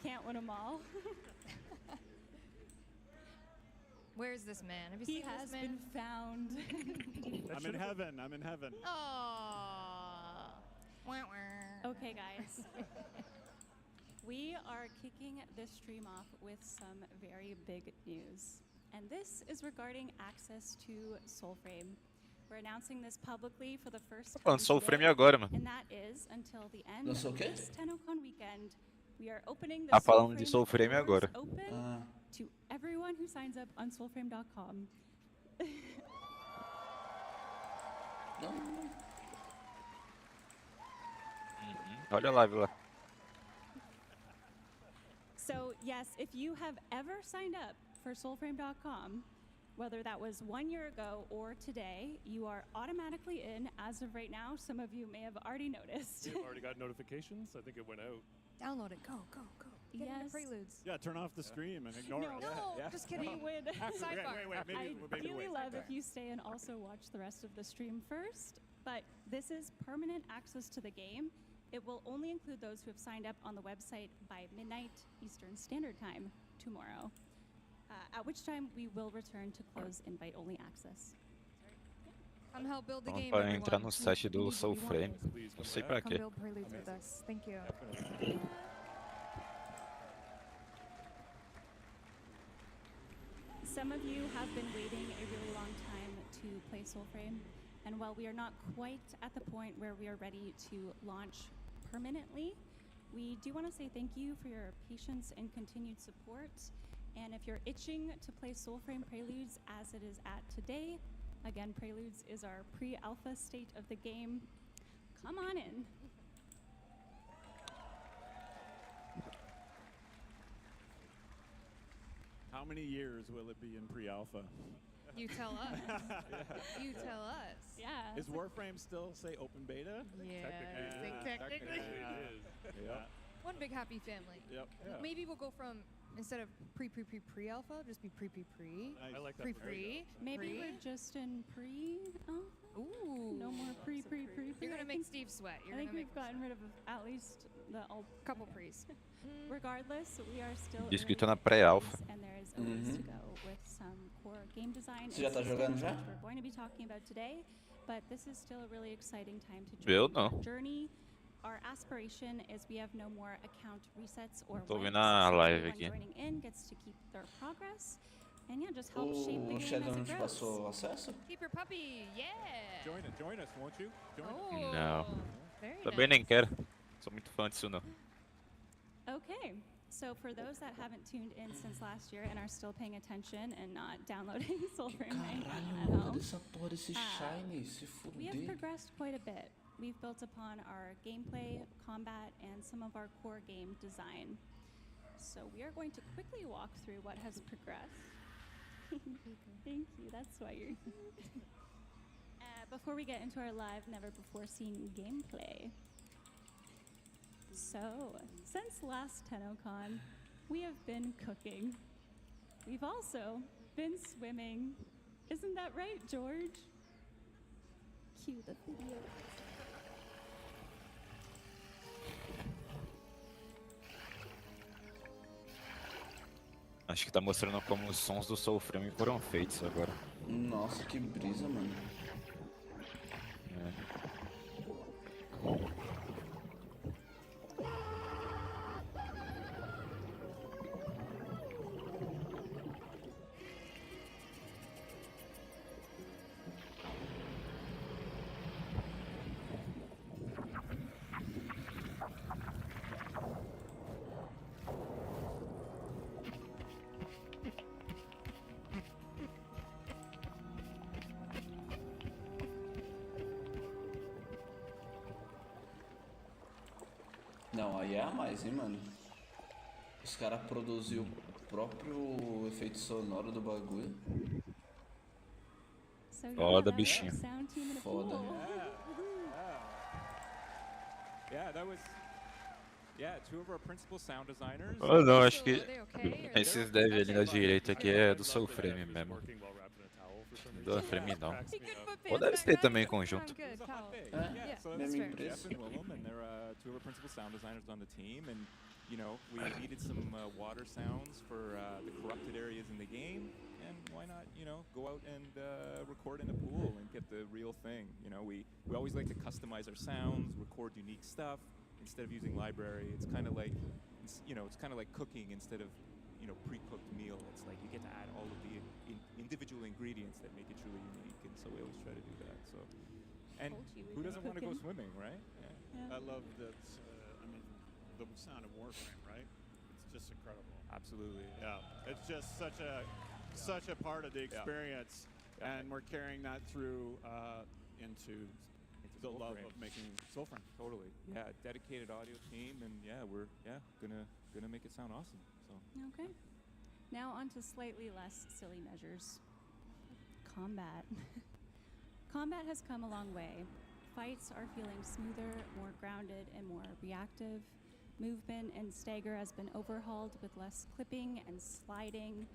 Can't win them all. Where's this man? Have you He seen has this been man? found. I'm in heaven. I'm in heaven. Aww. Wah, wah. Okay, guys. We are kicking this stream off with some very big news. And this is regarding access to Soulframe. We're announcing this publicly for the first time Falando Soulframe today, agora, mano. and that is until the end Lançou o of quê? this Tennocon weekend. We are opening the Tá falando de Soulframe doors agora. open to everyone who signs up on soulframe.com. Olha a live lá. So yes, if you have ever signed up for soulframe.com, whether that was 1 year ago or today, you are automatically in as of right now. Some of you may have already noticed. We've already got notifications. I think it went out. Download it. Go, go, go. Get into Yes. Preludes. Yeah, turn off the stream and ignore it. No, Yeah. just kidding. We would Sidebar. Wait, maybe ideally wait. love if you stay and also watch the rest of the stream first, but this is permanent access to the game. It will only include those who have signed up on the website by midnight Eastern Standard Time tomorrow, at which time we will return to close invite-only access. Come help build the Vamos game, para everyone. entrar no site do We need what we Soulframe. want. Não sei pra Come quê. build Preludes with us. Thank you. Some of you have been waiting a really long time to play Soulframe, and while we are not quite at the point where we are ready to launch permanently, we do want to say thank you for your patience and continued support. And if you're itching to play Soulframe Preludes as it is at today, again, Preludes is our pre-alpha state of the game. Come on in. How many years will it be in pre-alpha? You tell us. You tell us. Yeah. Is Warframe still say open beta? Yeah. Technically Technically. Yeah. One big happy family. Yep. Yeah. Maybe we'll go from, instead of pre-alpha, just be pre-pre-pre. Nice. I like that. Pre-pre. Maybe Pre. we're just in pre-alpha. Ooh. No more pre-pre. You're gonna make Steve sweat. I You're think gonna make we've gotten rid of at least the couple pre's. Regardless, we are still Diz que early tá na in the pré-alpha. phase, and there is a ways to go with some core game design Você já tá and jogando systems já? which we're going to be talking about today, but this is still a really exciting time to Eu join our não. journey. Our aspiration is we have no more account resets or Tô vendo wipes, a so live everyone aqui. joining in gets to keep their progress, and yeah, just help shape the O game Shadow as não it te grows. passou acesso? Keep your puppy. Yeah. Join us, won't you? Join us. Oh. Não. Very Também nice. nem quero. Sou muito fã disso não. Okay, so for those that haven't tuned in since last year and are still paying attention and not downloading Soulframe right Caralho, now at mano, home, cadê essa porra desse Shiny? Se we have fuder. progressed quite a bit. We've built upon our gameplay, combat, and some of our core game design. So we are going to quickly walk through what has progressed. Thank you, that's why you're here. Before we get into our live, never before seen gameplay. So, since last Tennocon, we have been cooking. We've also been swimming. Isn't that right, George? Cue the video. Acho que tá mostrando como os sons do Soulframe foram feitos agora. Nossa, que brisa, mano. É. Não, aí é a mais, hein, mano. Os caras produziu o próprio efeito sonoro do bagulho. So yeah, Foda, that was our bichinho. sound team in a Foda. pool. Yeah, that was. Yeah, two of our principal sound designers. Oh, não, acho que Are they okay? Or- esses devs ali na direita aqui é do Soulframe mesmo. Do Warframe não. He could put Ou pants deve back ter on, também he could put on conjunto. good towel. É, Yeah, mesma that's fair. empresa. Jeff and Willem, and they're two of our principal sound designers on the team. And you know, we needed some water sounds for the corrupted areas in the game. And why not, you know, go out and record in a pool and get the real thing. You know, we always like to customize our sounds, record unique stuff instead of using library. It's kind of like, you know, it's kind of like cooking instead of, you know, pre-cooked meal. It's like you get to add all of the individual ingredients that make it truly unique. And so we always try to do that. So, and Told you we who could doesn't want to go cook in. swimming, right? Yeah. I love that. I mean, the sound of Warframe, right? It's just incredible. Absolutely. Yeah, it's just such a part of the experience, and we're carrying that through into the love Soulframe. of making Soulframe. Totally. Yeah, dedicated audio team, and yeah, we're gonna make it sound awesome. So. Okay. Now on to slightly less silly measures. Combat. Combat has come a long way. Fights are feeling smoother, more grounded, and more reactive. Movement and stagger has been overhauled with less clipping and sliding.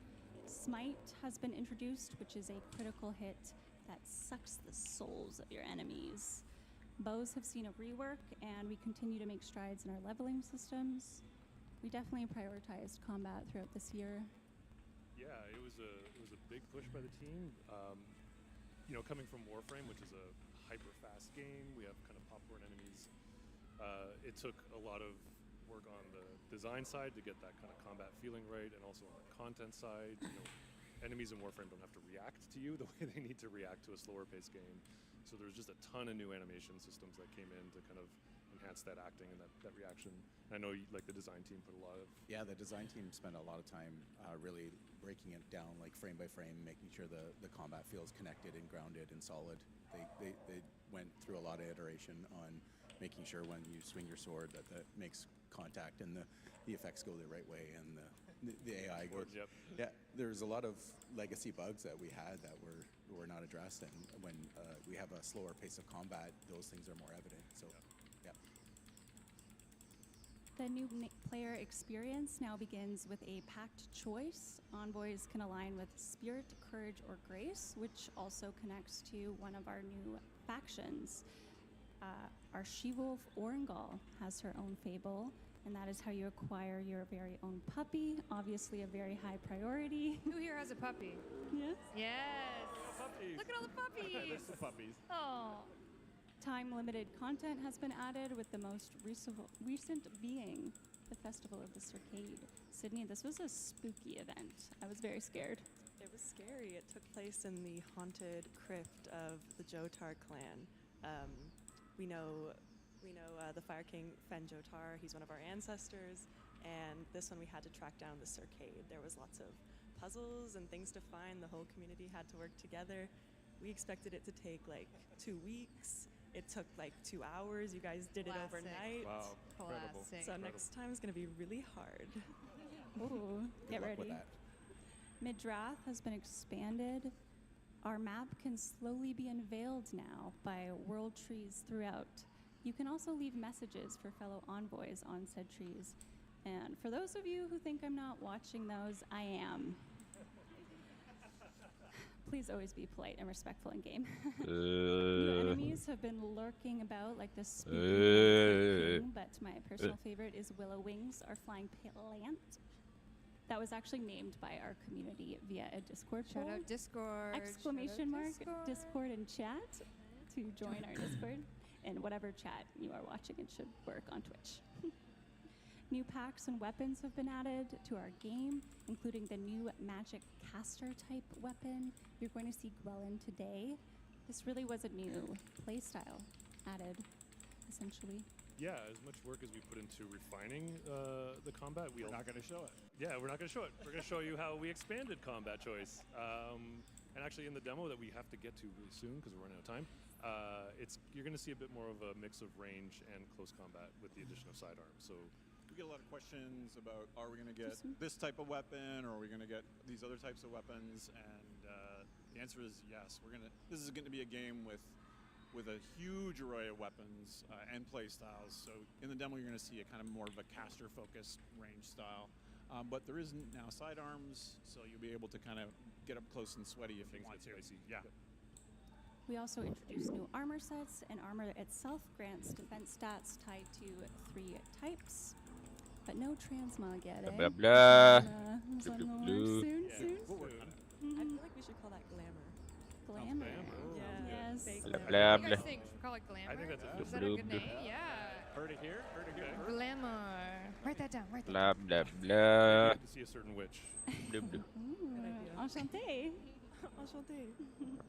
Smite has been introduced, which is a critical hit that sucks the souls of your enemies. Bows have seen a rework, and we continue to make strides in our leveling systems. We definitely prioritized combat throughout this year. Yeah, it was a big push by the team. You know, coming from Warframe, which is a hyper-fast game, we have kind of popcorn enemies. It took a lot of work on the design side to get that kind of combat feeling right, and also on the content side. You know, enemies in Warframe don't have to react to you the way they need to react to a slower-paced game. So there's just a ton of new animation systems that came in to kind of enhance that acting and that reaction. And I know like the design team put a lot of... Yeah, the design team spent a lot of time really breaking it down like frame by frame, making sure the combat feels connected and grounded and solid. They went through a lot of iteration on making sure when you swing your sword that makes contact and the effects go the right way and the AI goes. Yep. Yeah, there's a lot of legacy bugs that we had that were not addressed, and when we have a slower pace of combat, those things are more evident. So, yeah. The new player experience now begins with a packed choice. Envoys can align with spirit, courage, or grace, which also connects to one of our new factions. Our she-wolf Orengal has her own fable, and that is how you acquire your very own puppy. Obviously a very high priority. Who here has a puppy? Yes. Yes. Puppies. Look at all the puppies. There's some puppies. Oh. Time-limited content has been added, with the most recent being the Festival of the Circade. Sydney, this was a spooky event. I was very scared. It was scary. It took place in the haunted crypt of the Jotar clan. We know the Fire King Fen Jotar. He's one of our ancestors, and this one we had to track down the Circade. There was lots of puzzles and things to find. The whole community had to work together. We expected it to take like 2 weeks. It took like 2 hours. You guys did it overnight. Wow, incredible. So next time is going to be really hard. Ooh, get luck ready. with that. Midrath has been expanded. Our map can slowly be unveiled now by world trees throughout. You can also leave messages for fellow envoys on said trees. And for those of you who think I'm not watching those, I am. Please always be polite and respectful in game. New enemies have been lurking about like the spooky king, but my personal favorite is Willow Wings, our flying plant. That was actually named by our community via a Discord Shout poll. out Discord. Exclamation Shout out mark Discord and chat to join our Discord. And whatever chat you are watching, it should work on Twitch. New packs and weapons have been added to our game, including the new magic caster type weapon. You're going to see Gwellen today. This really was a new playstyle added, essentially. Yeah, as much work as we put into refining the combat, We're not going to show it. Yeah, we're not going to show it. We're going to show you how we expanded combat choice. And actually in the demo that we have to get to really soon because we're running out of time, You're going to see a bit more of a mix of range and close combat with the addition of sidearms. So we get a lot of questions about, are we going to get this type of weapon, or are we going to get these other types of weapons? And the answer is yes. This is going to be a game with a huge array of weapons and play styles. So in the demo, you're going to see a kind of more of a caster-focused range style. But there is now sidearms, so you'll be able to kind of get up close and sweaty if you want to. Yeah. We also introduced new armor sets, and armor itself grants defense stats tied to 3 types. But no transmog yet, eh? Blah, blah. Is that Blue, gonna blue. work soon? Yeah. Soon? We'll work on it. I feel like we should call that glamour. Glamour. Yeah. Yes. Fake Blah, glamour. blah, What do you guys blah. think? Should we call it glamour? I think that's a Is that a good Blue, name? Yeah. Heard it here? Heard it here? Glamour. Write that down. Write that Blah, down. blah, blah. to see a certain witch. Blue, blue. Enchanté. Enchanté.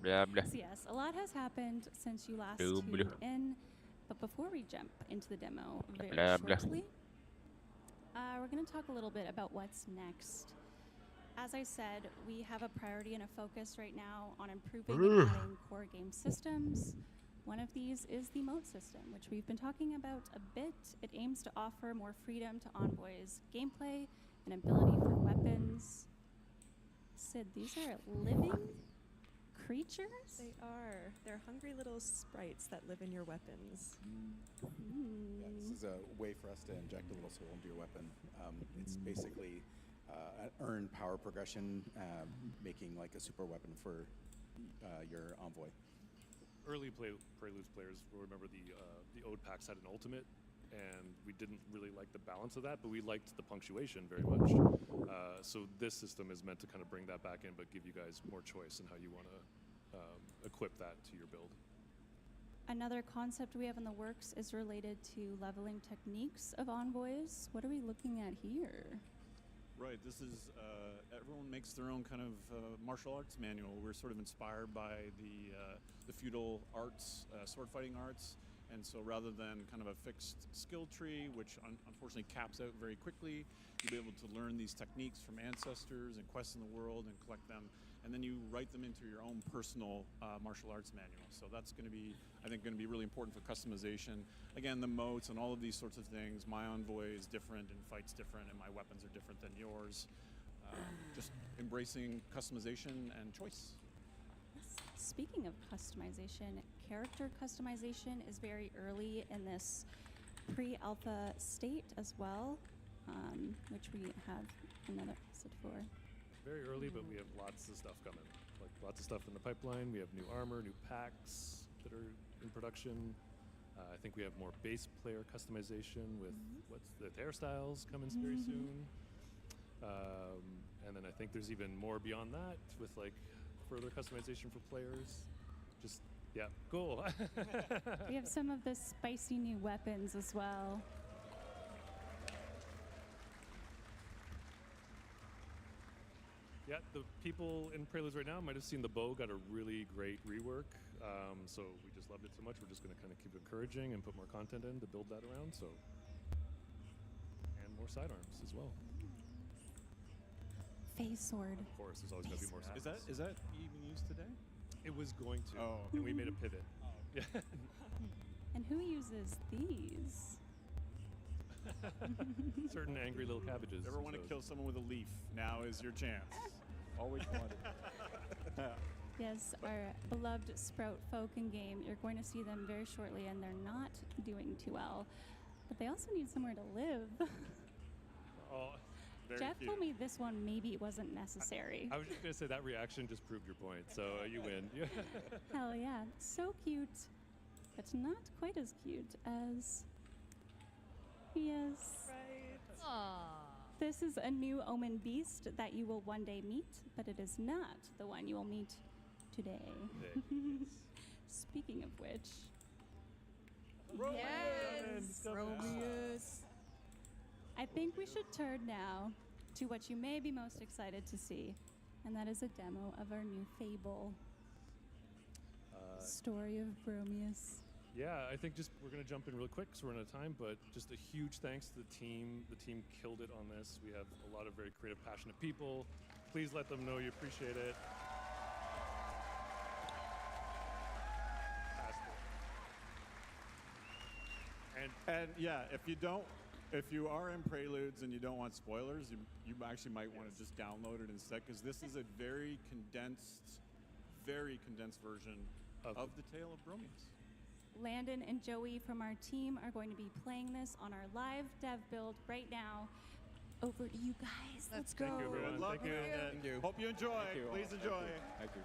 Blah, blah. So yes, a lot has happened since you last Blue, tuned blue. in. But before we jump into the demo very Blah, blah. shortly, we're going to talk a little bit about what's next. As I said, we have a priority and a focus right now on improving and adding core game systems. One of these is the moat system, which we've been talking about a bit. It aims to offer more freedom to Envoy's gameplay and ability for weapons. Sid, these are living creatures? They are. They're hungry little sprites that live in your weapons. Yeah, this is a way for us to inject a little soul into your weapon. It's basically an earned power progression, making like a super weapon for your Envoy. Early Preludes players will remember the Ode packs had an ultimate, and we didn't really like the balance of that, but we liked the punctuation very much. So this system is meant to kind of bring that back in, but give you guys more choice in how you want to equip that to your build. Another concept we have in the works is related to leveling techniques of Envoys. What are we looking at here? Right. This is everyone makes their own kind of martial arts manual. We're sort of inspired by the feudal arts, sword fighting arts, and so rather than kind of a fixed skill tree, which unfortunately caps out very quickly, you'll be able to learn these techniques from ancestors and quests in the world and collect them, and then you write them into your own personal martial arts manual. So that's going to be, I think, going to be really important for customization. Again, the moats and all of these sorts of things. My Envoy is different and fights different, and my weapons are different than yours. Just embracing customization and choice. Speaking of customization, character customization is very early in this pre-alpha state as well, which we have another episode for. Very early, but we have lots of stuff coming. Like lots of stuff in the pipeline. We have new armor, new packs that are in production. I think we have more base player customization with the hairstyles coming very soon. And then I think there's even more beyond that with like further customization for players. Just, yeah, cool. We have some of the spicy new weapons as well. Yeah, the people in Preludes right now might have seen the bow got a really great rework. So we just loved it so much. We're just going to kind of keep encouraging and put more content in to build that around. So, and more sidearms as well. Phase sword. Of course, there's always going to be more sidearms. Is that even used today? It was going to. Oh. And we made a pivot. Yeah. And who uses these? Certain angry little cabbages. Ever want to kill someone with a leaf? Now is your chance. Always wanted. Yes, our beloved Sprout folk in game. You're going to see them very shortly, and they're not doing too well. But they also need somewhere to live. Oh, very Jeff cute. told me this one maybe wasn't necessary. I was just going to say that reaction just proved your point. So you win. Hell yeah, so cute, but not quite as cute as. Yes. Right. Aww. This is a new omen beast that you will one day meet, but it is not the one you will meet today. Speaking of which. Yes. Romeus. I think we should turn now to what you may be most excited to see, and that is a demo of our new Fable. Story of Bromius. Yeah, I think just we're going to jump in real quick because we're out of time, but just a huge thanks to the team. The team killed it on this. We have a lot of very creative, passionate people. Please let them know you appreciate it. Pass And yeah, if you are in Preludes and you don't want spoilers, you actually might want to just download it instead, because this is a very condensed version of the Tale of Bromius. Landon and Joey from our team are going to be playing this on our live dev build right now. Over to you guys. Let's go. Thank you, everyone. Good luck. Thank you. Hope you enjoy. Thank you all. Please enjoy. Thank you.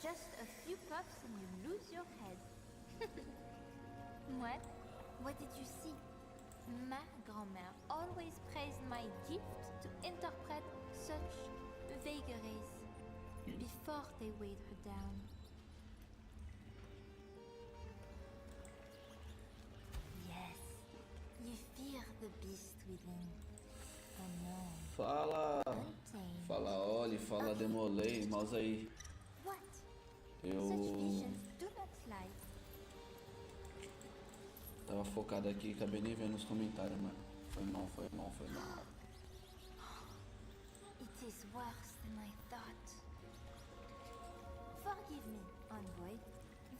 Just a few puffs and you lose your head. What? What did you see? My grand-mère always praised my gift to interpret such vagaries before they weighed her down. Yes, you fear the beast within. Oh no. Fala Oli, fala Demolei, mouse aí. What? Such Eu visions do not lie. tava focado aqui e acabei nem vendo os comentários, mano. Foi mal. It is worse than I thought. Forgive me, envoy.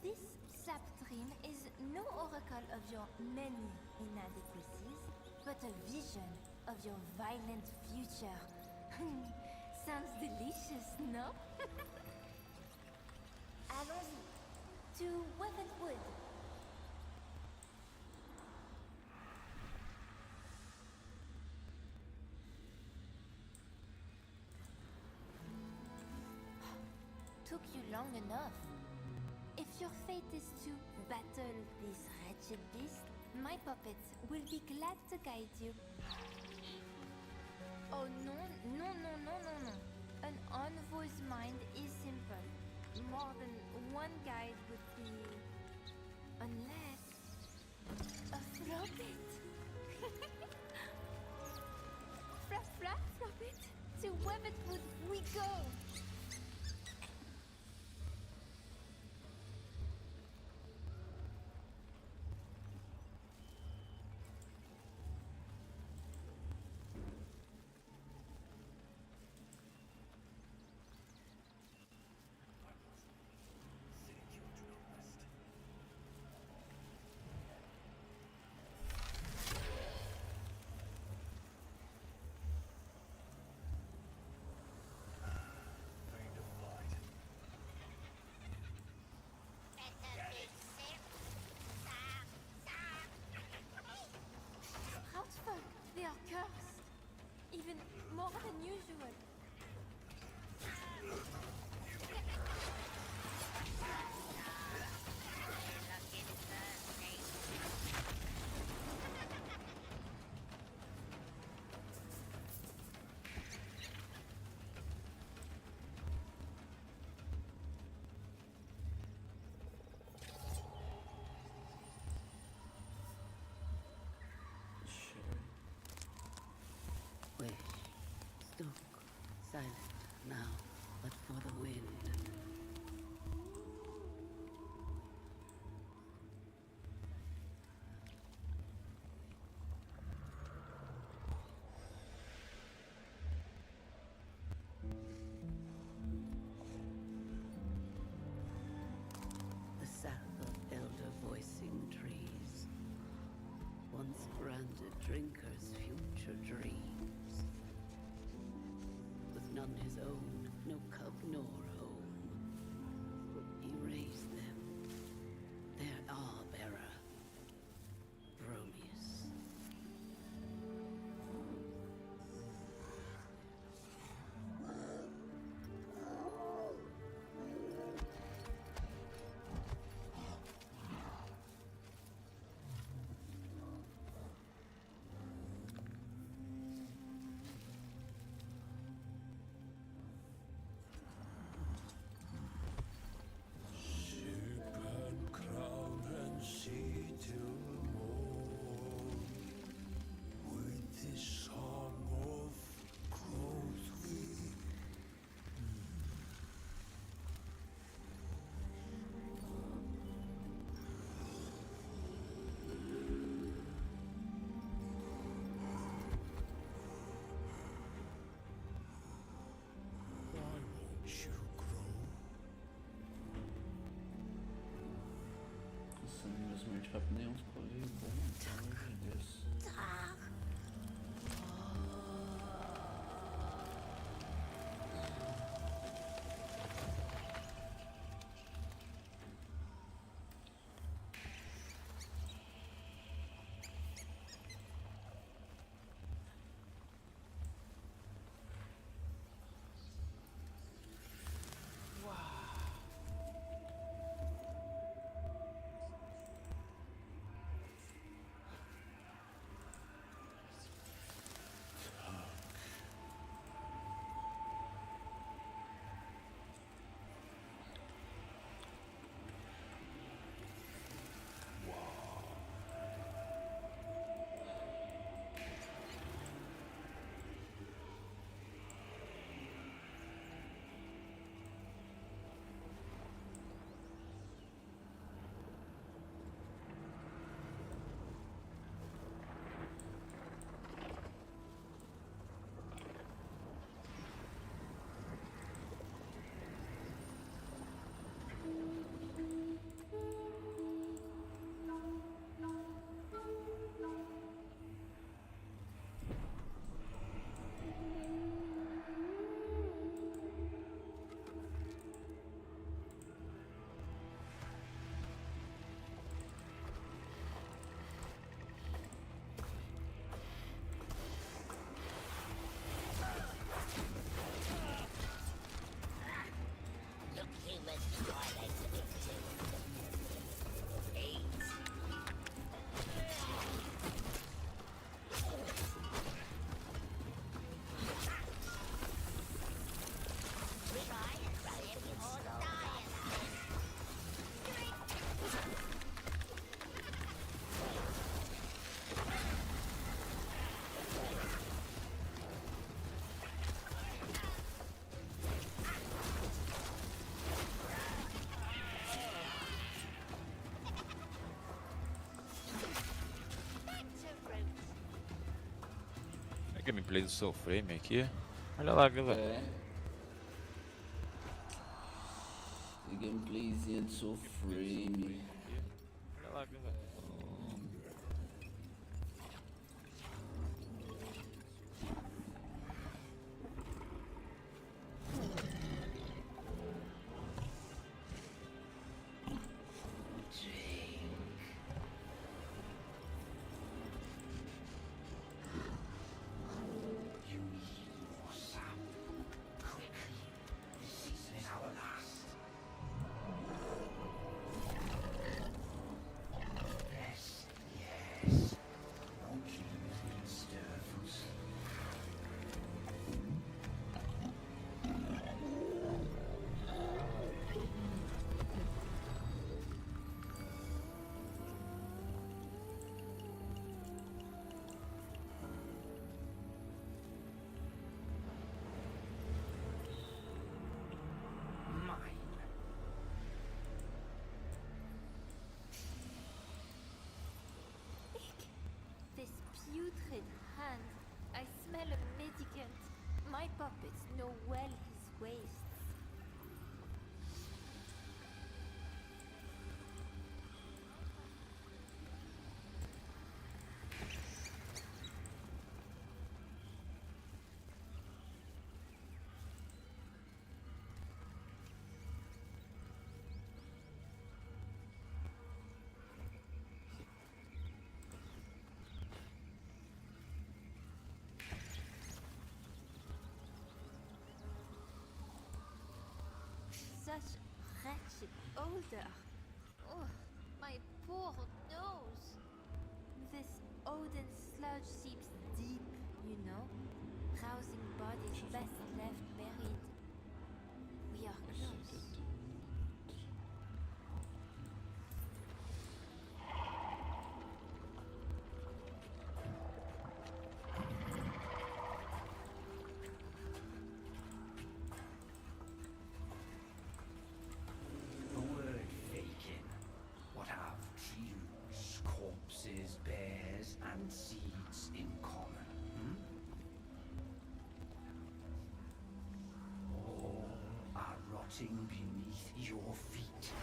This sap-dream is no oracle of your many inadequacies, but a vision of your violent future. Sounds delicious, no? Allons-y. To Weavenwood. Took you long enough. If your fate is to battle this wretched beast, my puppets will be glad to guide you. Oh no. An envoy's mind is simple. More than one guide would be... Unless... a floppet. Floppet. To Weavenwood we go. They are cursed. Even more than usual. Silent now, but for the wind. The sap of elder voicing trees, once granted drinkers future dreams. None his own, no cub nor home. He raised them, their bearer, Bromius. realmente rápido nenhum, ficou aí bom, pelo amor de Deus. Gameplay do Soulframe aqui. Olha lá, galera. É. E gameplayzinha de Soulframe. Olha lá, galera. This putrid hand. I smell a medicant. My puppets know well his wastes. Such wretched odor. Oh, my poor nose. This Odin sludge seeps deep, you know, rousing bodies best left buried. We are close. A word faking. What have trees, corpses, bears, and seeds in common? All are rotting beneath your feet.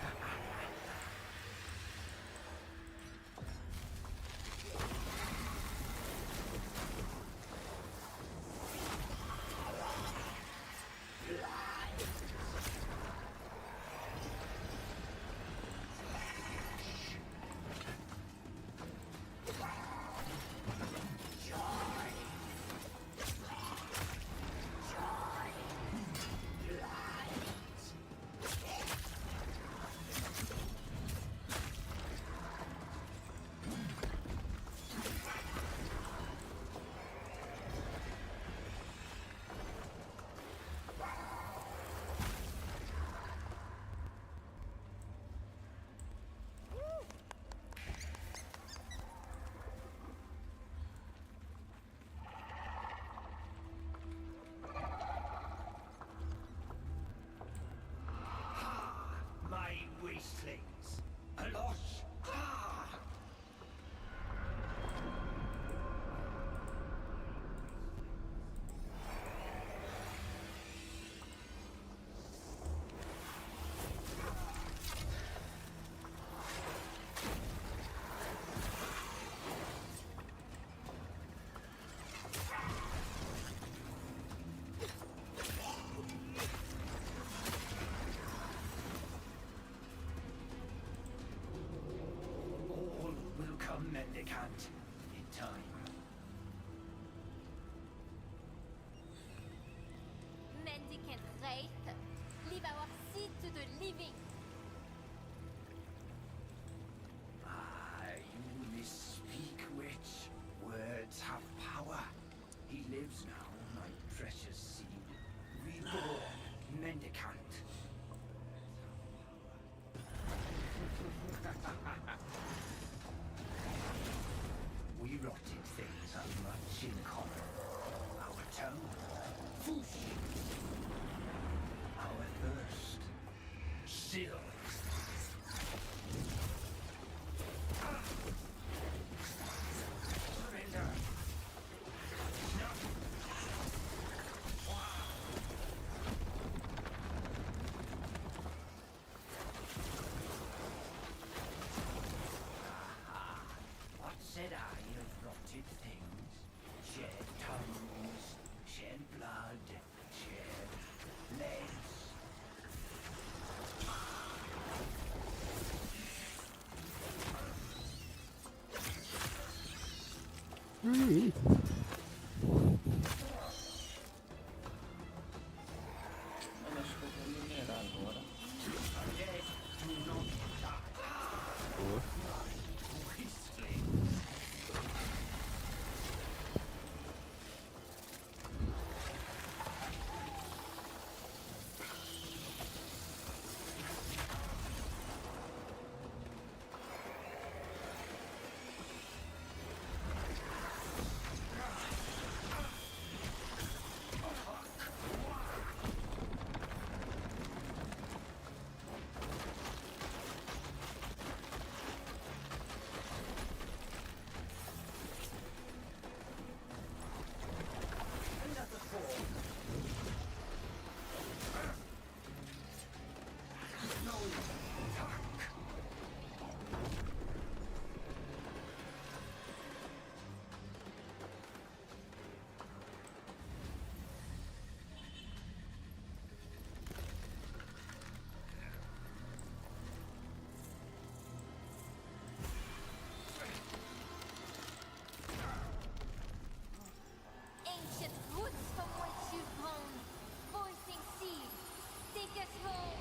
facelings. Alosh! Ha! All will come mendicant in time. Mendicant wraith, leave our seed to the living. You misspeak, witch. Words have power. He lives now, my precious seed. Reborn, mendicant. We rotted things have much in common. Our tongue, whoosh. Our thirst, still. Surrender. What said I of rotted things? Shed tongues, shed blood, shed legs. Mano, acho que eu vou minerar agora. Undead do not die. Boa. Ancient roots from which you've grown, voicing seed, take us home.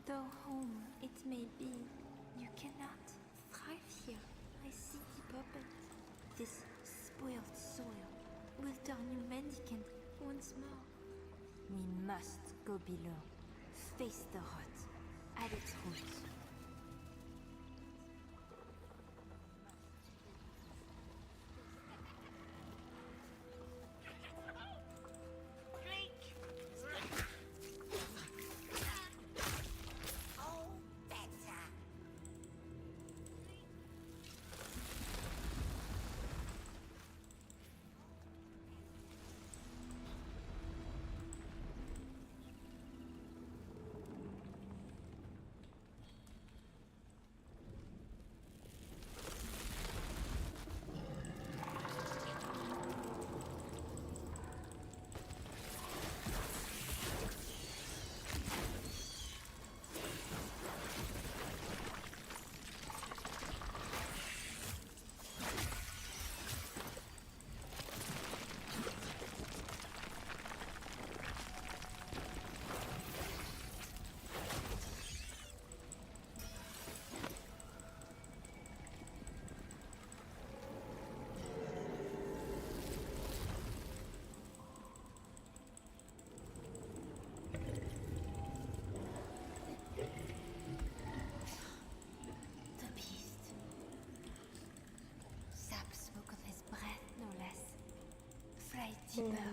Though home it may be, you cannot thrive here. I see the puppet. This spoiled soil will turn you mendicant once more. We must go below, face the rot at its roots. Super.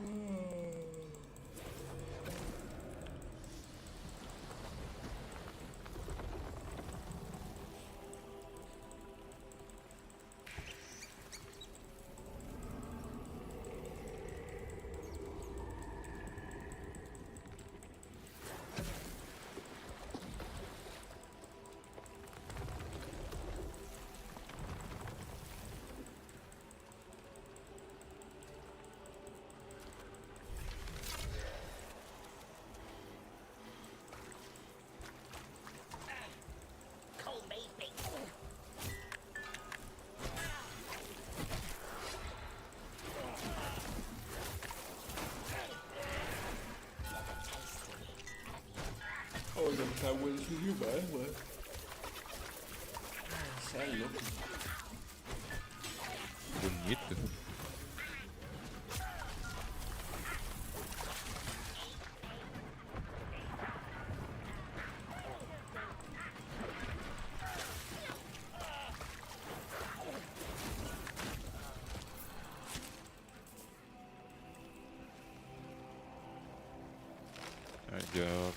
Oh, deve estar aguentando demais, mano. Você é louco. Bonito. Legal.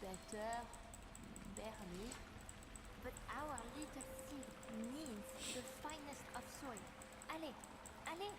Better, barely, but our little seed needs the finest of soil. Allez, allez!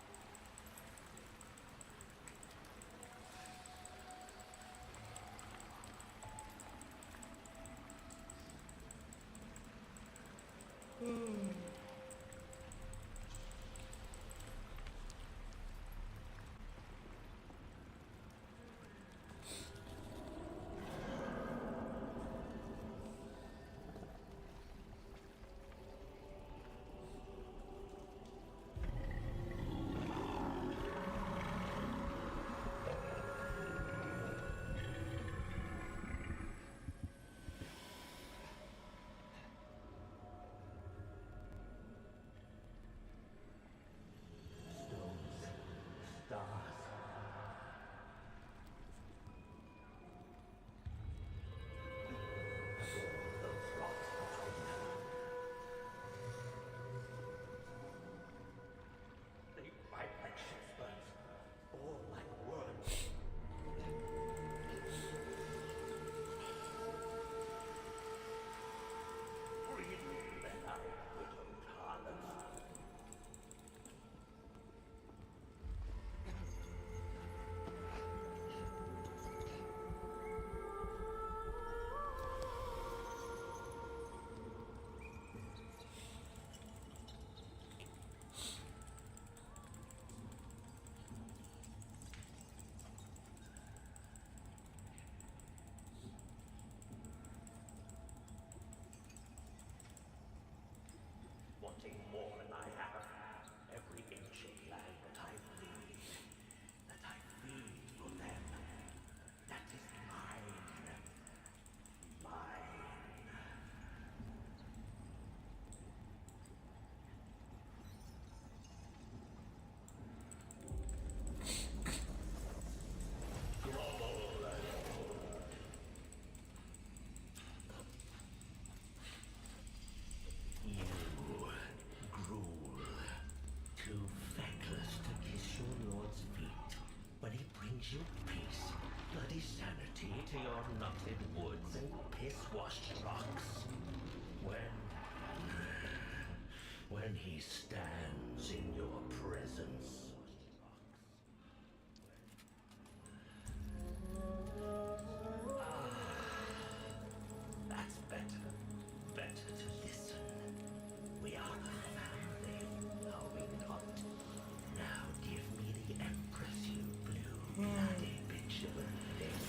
wanting more than I have. Every inch of land that I bleed, that I feed for them, that is mine. Mine. You gruel, too feckless to kiss your lord's feet, but he brings you peace, bloody sanity to your knotted woods and piss-washed rocks. When he stands in your presence. That's better. Better to listen. We are a family, are we not? Now give me the Empress, you blue-bloody bitch of a thing.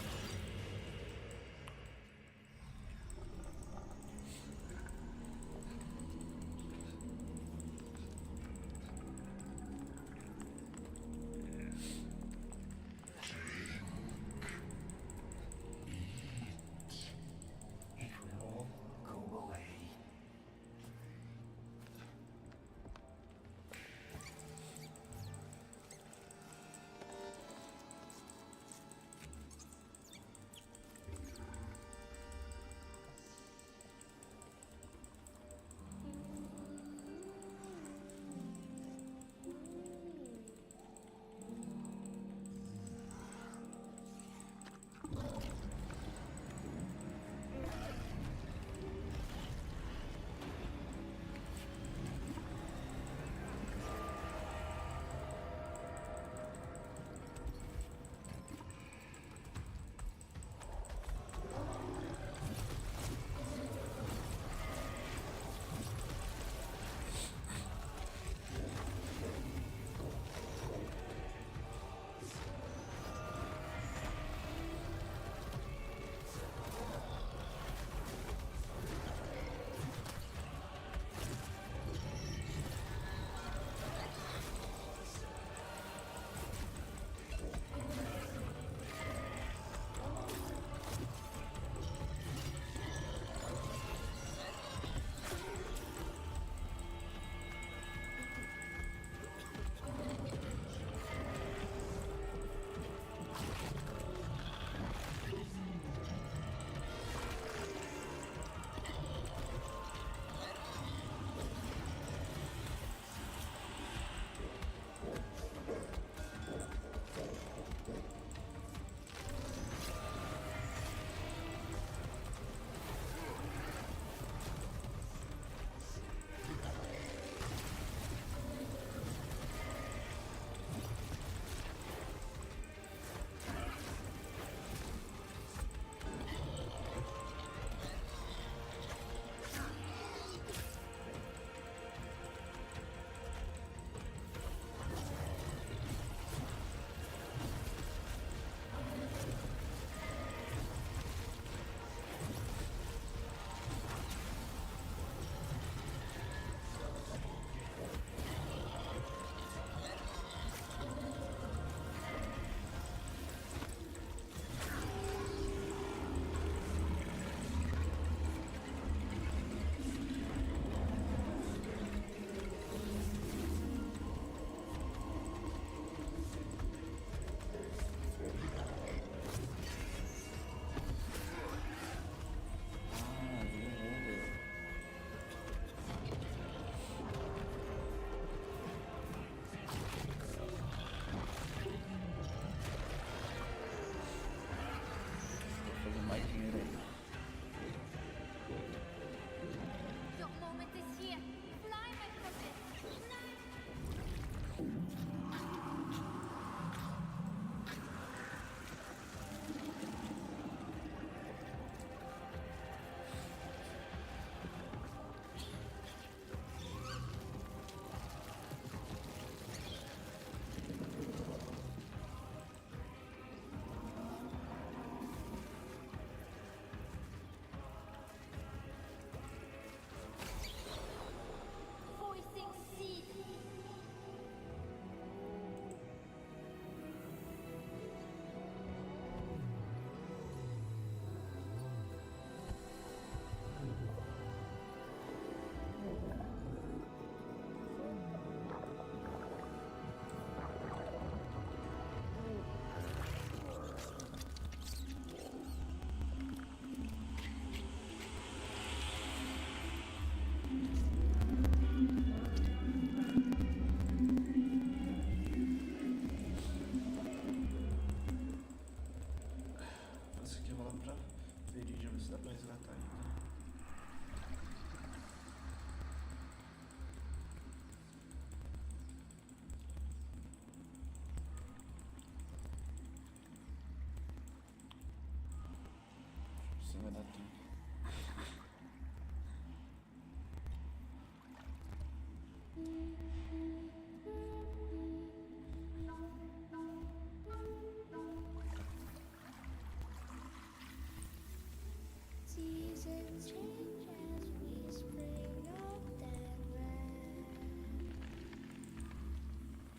Essa aqui rola pra Veridia, ver se dá pra resgatar ainda. Você vai dar tempo. Seasons change as we spring up and red.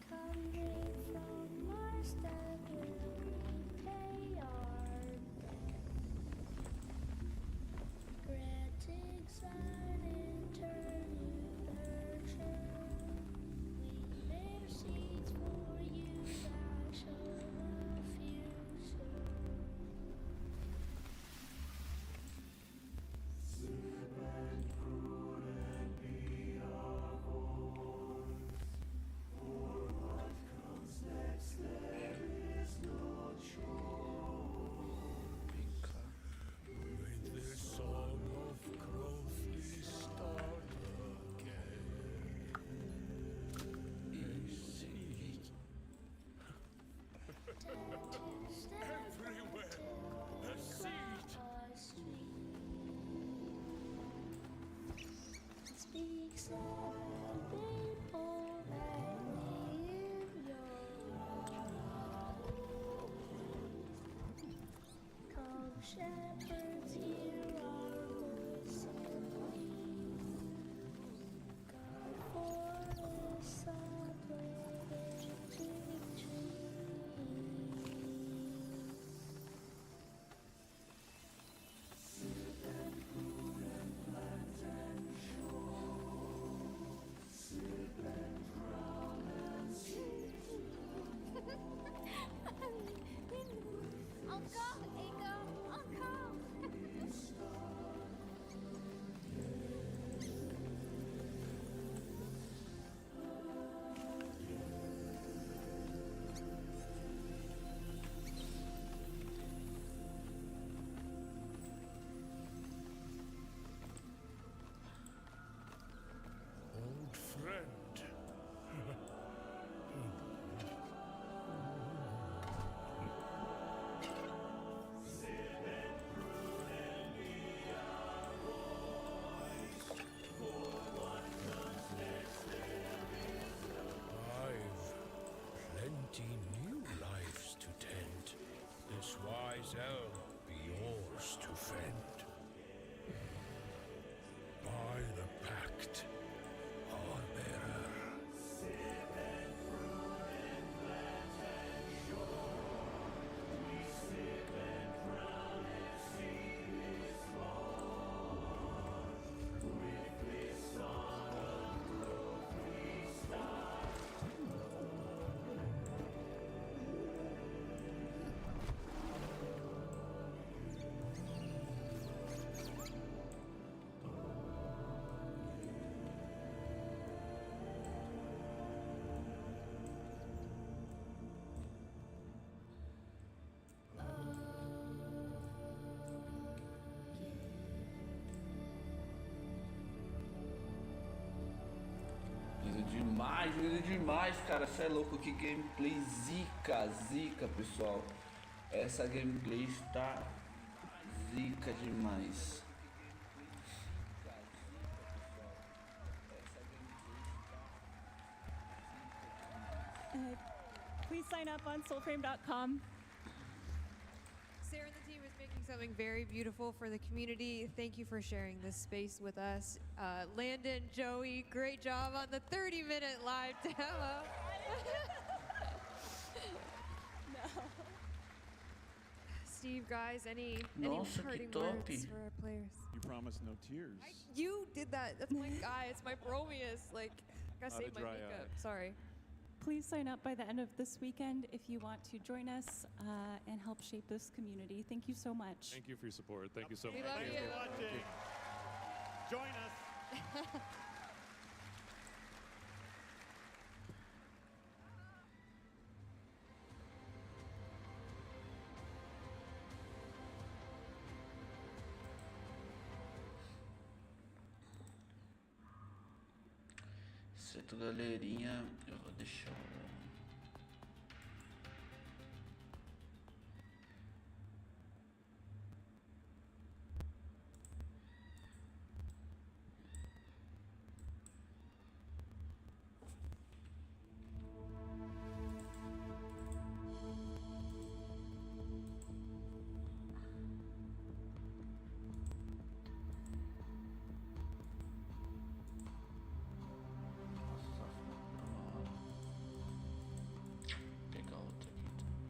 Come drink from our step will repay our debt. Grant exile and turn you nurture. We bear seeds for you that show the future. With the song of growth we start again. Everywhere, a seed. Speaks of people that in your heart. Come shepherds, hear our voice and God for us a planting tree. Encore, encore. Old friend. I've plenty new lives to tend. This wise elm be yours to fend. By the pact, our bearer. Lindo demais, cara. Cê é louco, que gameplay zica, zica, pessoal. Essa gameplay está zica demais. Please sign up on soulframe.com. Sarah and the team is making something very beautiful for the community. Thank you for sharing this space with us. Landon, Joey, great job on the 30-minute live demo. Steve, guys, any Nossa, parting que top. words for our players? You promised no tears. You did that. That's my guy. It's my bromius. Like, I gotta Not a save my dry makeup. eye. Sorry. Please sign up by the end of this weekend if you want to join us and help shape this community. Thank you so much. Thank you for your support. Thank you so We much. love Thank you. Thank you. Join us. Certo, galerinha, eu vou deixar o... Pegar outra aqui também.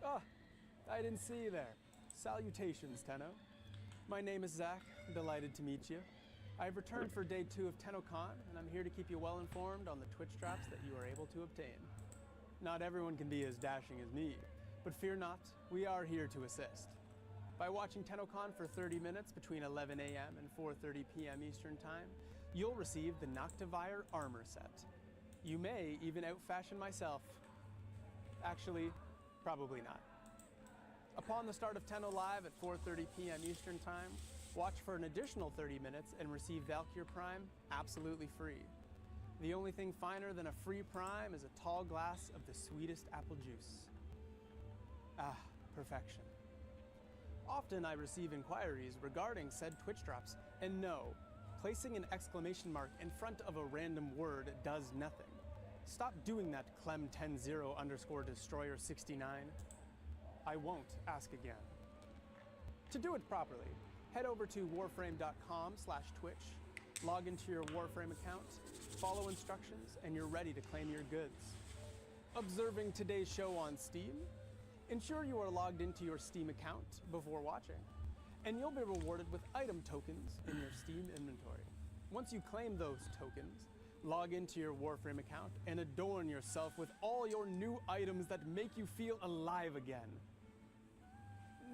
Ah, I didn't see you there. Salutations, Tenno. My name is Zach, delighted to meet you. I've returned for day 2 of Tennocon, and I'm here to keep you well informed on the Twitch traps that you are able to obtain. Not everyone can be as dashing as me, but fear not, we are here to assist. By watching Tennocon for 30 minutes between 11 a.m. and 4:30 p.m. Eastern Time, you'll receive the Noctivire armor set. You may even outfashion myself. Actually, probably not. Upon the start of Tenno Live at 4:30 p.m. Eastern Time, watch for an additional 30 minutes and receive Valkyr Prime absolutely free. The only thing finer than a free Prime is a tall glass of the sweetest apple juice. Ah, perfection. Often I receive inquiries regarding said Twitch drops, and no, placing an exclamation mark in front of a random word does nothing. Stop doing that Clem10_Destroyer69. I won't ask again. To do it properly, head over to warframe.com/Twitch, log into your Warframe account, follow instructions, and you're ready to claim your goods. Observing today's show on Steam? Ensure you are logged into your Steam account before watching, and you'll be rewarded with item tokens in your Steam inventory. Once you claim those tokens, log into your Warframe account and adorn yourself with all your new items that make you feel alive again.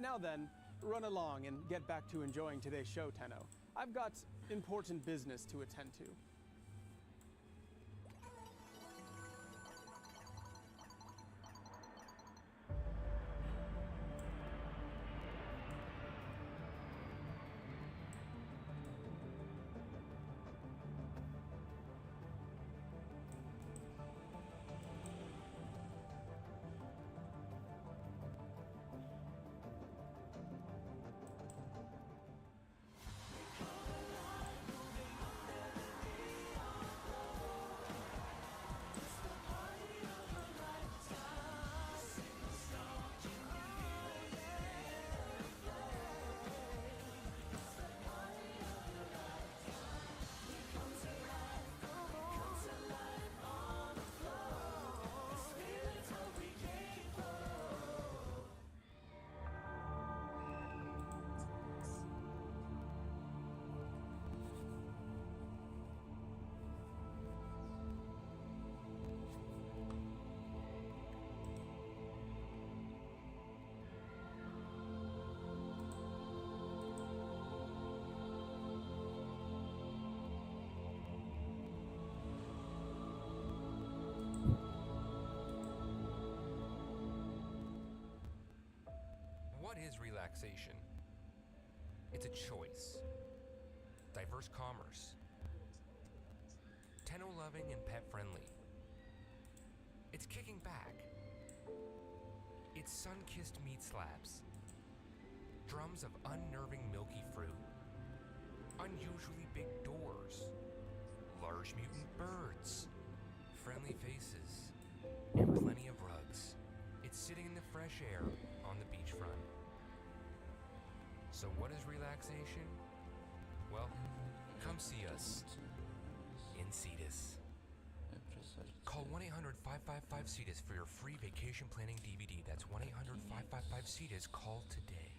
Now then, run along and get back to enjoying today's show, Tenno. I've got important business to attend to. What is relaxation? It's a choice. Diverse commerce. Tenno loving and pet friendly. It's kicking back. It's sun-kissed meat slabs. Drums of unnerving milky fruit. Unusually big doors. Large mutant birds. Friendly faces. And plenty of rugs. It's sitting in the fresh air on the beachfront. So what is relaxation? Well, come see us in Cetus. Call Call 1-800-555-CETUS for your free vacation planning DVD. That's 1-800-555-CETUS. Call today.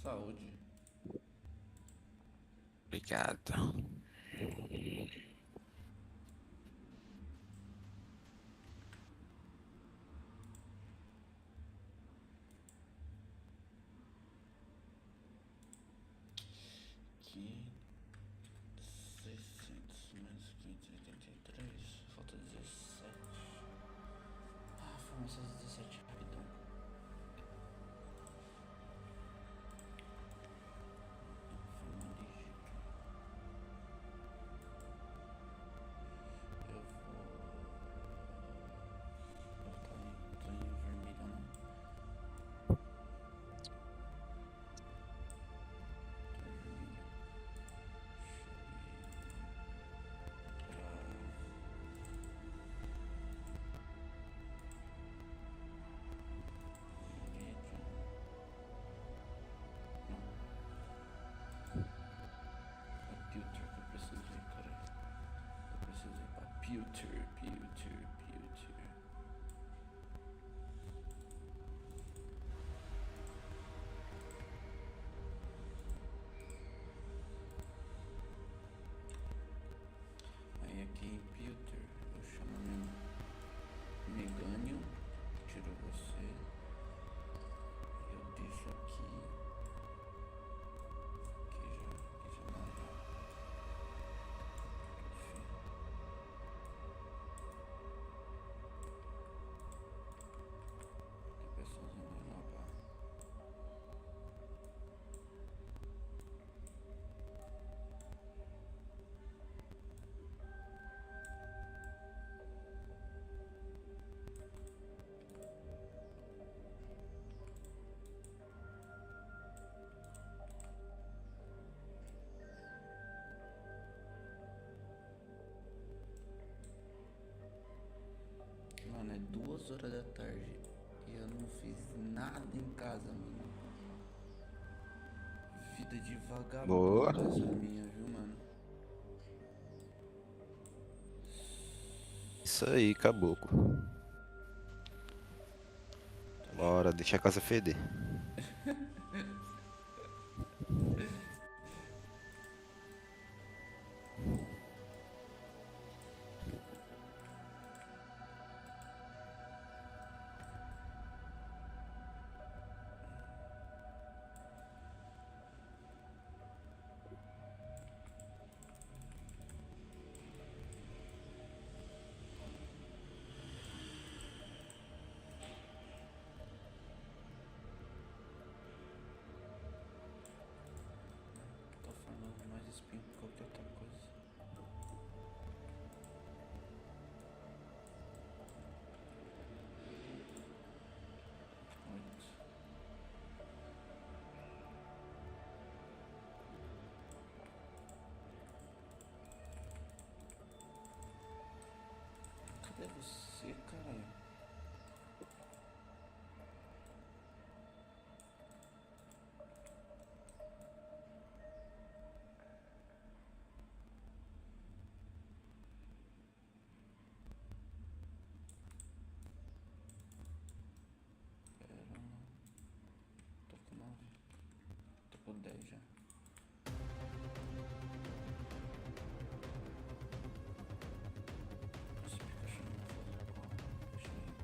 Saúde. Obrigado. Aqui. 600 menos 583. Falta 17. Ah, foram essas 17 rapidão. Pewter. Aí aqui em Pewter eu chamo me ganho, tiro você, eu deixo aqui, que já morreu. Que pessoalzinho vai inovar. Mano, é 2 horas da tarde e eu não fiz nada em casa, mano. Vida de Boa. vagabundo essa minha, viu, mano? Isso aí, caboclo. Bora, deixa a casa feder. Tô falando mais espinho que qualquer outra coisa. Cadê você, caralho? Pera, tô com 9. Tô com 10 já. Esse Pikachu não vai fazer agora. Deixa eu ir.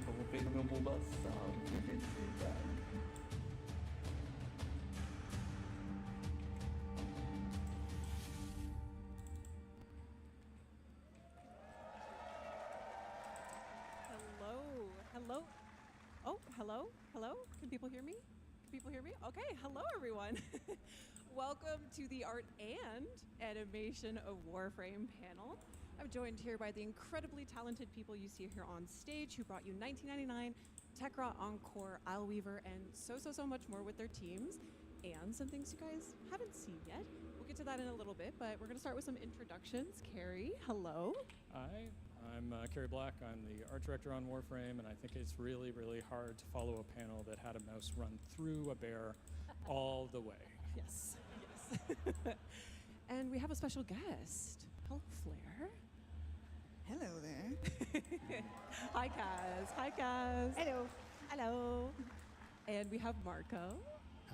Vou pegar meu Bulbasaur, que felicidade. Hello. Oh, hello. Can people hear me? Okay, hello everyone. Welcome to the Art and Animation of Warframe panel. I'm joined here by the incredibly talented people you see here on stage who brought you 1999, Tekra, Encore, Isleweaver, and so much more with their teams, and some things you guys haven't seen yet. We'll get to that in a little bit, but we're going to start with some introductions. Carrie, hello. Hi, I'm Carrie Black. I'm the art director on Warframe, and I think it's really, really hard to follow a panel that had a mouse run through a bear all the way. Yes, yes. And we have a special guest. Hello, Flair. Hello there. Hi, Kaz. Hi, Kaz. Hello. Hello. And we have Marco.